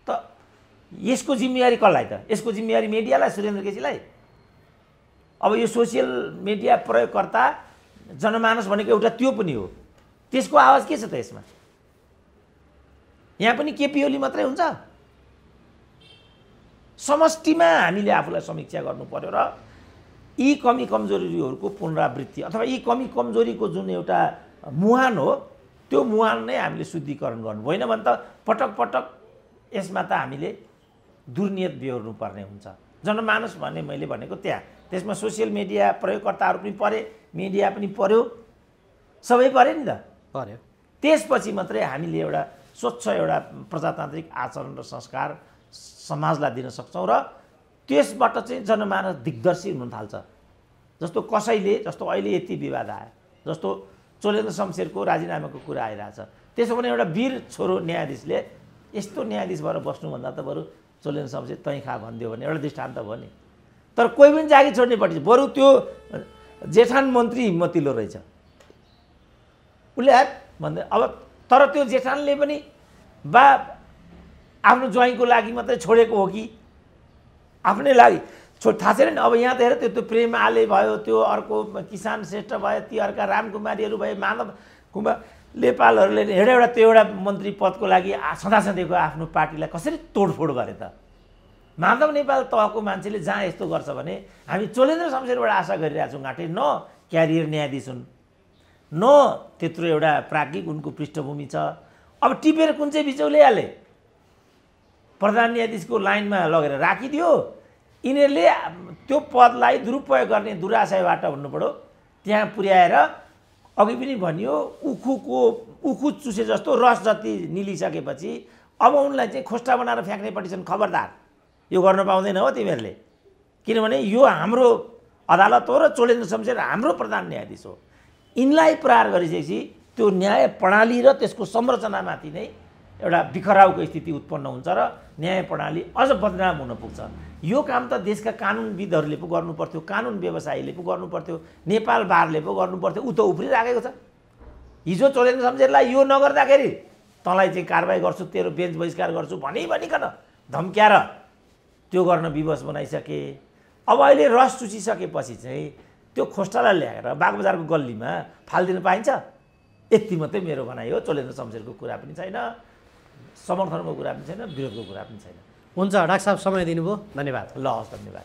त यसको जिम्मेवारी कसलाई त? यसको जिम्मेवारी मिडियालाई, सुरेन्द्र केसीलाई? अब यो सोसियल मिडिया प्रयोगकर्ता जनमानस भनेको एउटा त्यो पनि हो। त्यसको आवाज के छ त यसमा? यहाँ पनि केपी ओली मात्रै हुन्छ? समष्टिमा हामीले आफूलाई समीक्षा गर्नु पर्यो र यी कमी कमजोरीहरूको पुनरावृत्ति अथवा यी कमी कमजोरीको जुन एउटा मुहान हो त्यो मुहान नै हामीले शुद्धिकरण गर्नु होइन भने त पटक पटक यसमा त हामीले दुर्नियत बेहोर्नु पर्ने हुन्छ। जनमानस भन्ने मैले भनेको त्यहाँ, त्यसमा सोसियल मिडिया प्रयोगकर्ताहरू पनि परे, मिडिया पनि पर्यो, सबै परे नि त पर्यो। त्यसपछि मात्रै हामीले एउटा स्वच्छ एउटा प्रजातान्त्रिक आचरण र संस्कार समाजलाई दिन सक्छौँ र त्यसबाट चाहिँ जनमानस दिग्दर्शी हुन थाल्छ। जस्तो कसैले, जस्तो अहिले यति विवाद आयो, जस्तो चोलेन्द्र शमशेरको राजीनामाको कुरा आइरहेछ, त्यसो भने एउटा वीर छोरो न्यायाधीशले यस्तो न्यायाधीश भएर बस्नुभन्दा त बरु चोलेन्द्र शमशेर तै खा भनिदियो भने एउटा दृष्टान्त भयो नि। तर कोही पनि जागिर छोड्ने पट्टि बरु त्यो जेठान मन्त्री हिम्मतिलो रहेछ, उसले भन्दै अब तर त्यो जेठानले पनि बा आफ्नो ज्वाइँको लागि मात्रै छोडेको हो कि आफ्नै लागि थाहा छैन नि। अब यहाँ त हेर त्यो प्रेम आले भयो, त्यो अर्को किसान श्रेष्ठ भयो, ती अर्का रामकुमारीहरू भयो, माधव कुमार नेपालहरूले एउटा त्यो एउटा मन्त्री पदको लागि सदासधैँको आफ्नो पार्टीलाई कसरी तोडफोड गरे त? माधव नेपाल तहको मान्छेले जहाँ यस्तो गर्छ भने हामी चोलेन्द्र शमशेरबाट आशा गरिरहेछौँ घाँटे न क्यारियर न्यायाधीश हुन्, न त्यत्रो एउटा प्राज्ञिक उनको पृष्ठभूमि छ। अब टिपेर कुन चाहिँ बिचौले हाले प्रधान न्यायाधीशको लाइनमा लगेर राखिदियो। यिनीहरूले त्यो पदलाई दुरुपयोग गर्ने दुराशयबाट भन्नु पऱ्यो त्यहाँ पुर्याएर अघि पनि भनियो उखु चुसे जस्तो रस जति निलिसकेपछि अब उनलाई चाहिँ खोस्टा बनाएर फ्याँक्नेपट्टि छन्। खबरदार, यो गर्न पाउँदैन हो तिमीहरूले, किनभने यो हाम्रो अदालत हो र चोलेन्द्र शमशेर हाम्रो प्रधान न्यायाधीश हो। यिनलाई प्रहार गरिसकेपछि त्यो न्याय प्रणाली र त्यसको संरचनामाथि नै एउटा बिखराउको स्थिति उत्पन्न हुन्छ र न्याय प्रणाली अझ बदनाम हुन पुग्छ। यो काम त देशका कानुनविदहरूले पो गर्नु पर्थ्यो, कानुन व्यवसायीले पो गर्नु पर्थ्यो, नेपाल बारले पो गर्नु पर्थ्यो। ऊ त उफ्रिराखेको छ। हिजो चोलेन्द्र शमशेरलाई यो नगर्दाखेरि तँलाई चाहिँ कारबाही गर्छु, तेरो बेन्च बहिष्कार गर्छु भनिकन धम्क्याएर त्यो गर्न विवश बनाइसके। अब अहिले रस चुसिसकेपछि चाहिँ त्यो खोस्टालाई ल्याएर बागबजारको गल्लीमा फालिदिन पाइन्छ? यति मात्रै मेरो भनाइ हो। चोलेन्द्र शमशेरको कुरा पनि छैन, समर्थनको कुरा पनि छैन, विरोधको कुरा पनि छैन। हुन्छ डाक्टर साहब, समय दिनुभयो, धन्यवाद। ल हस्, धन्यवाद।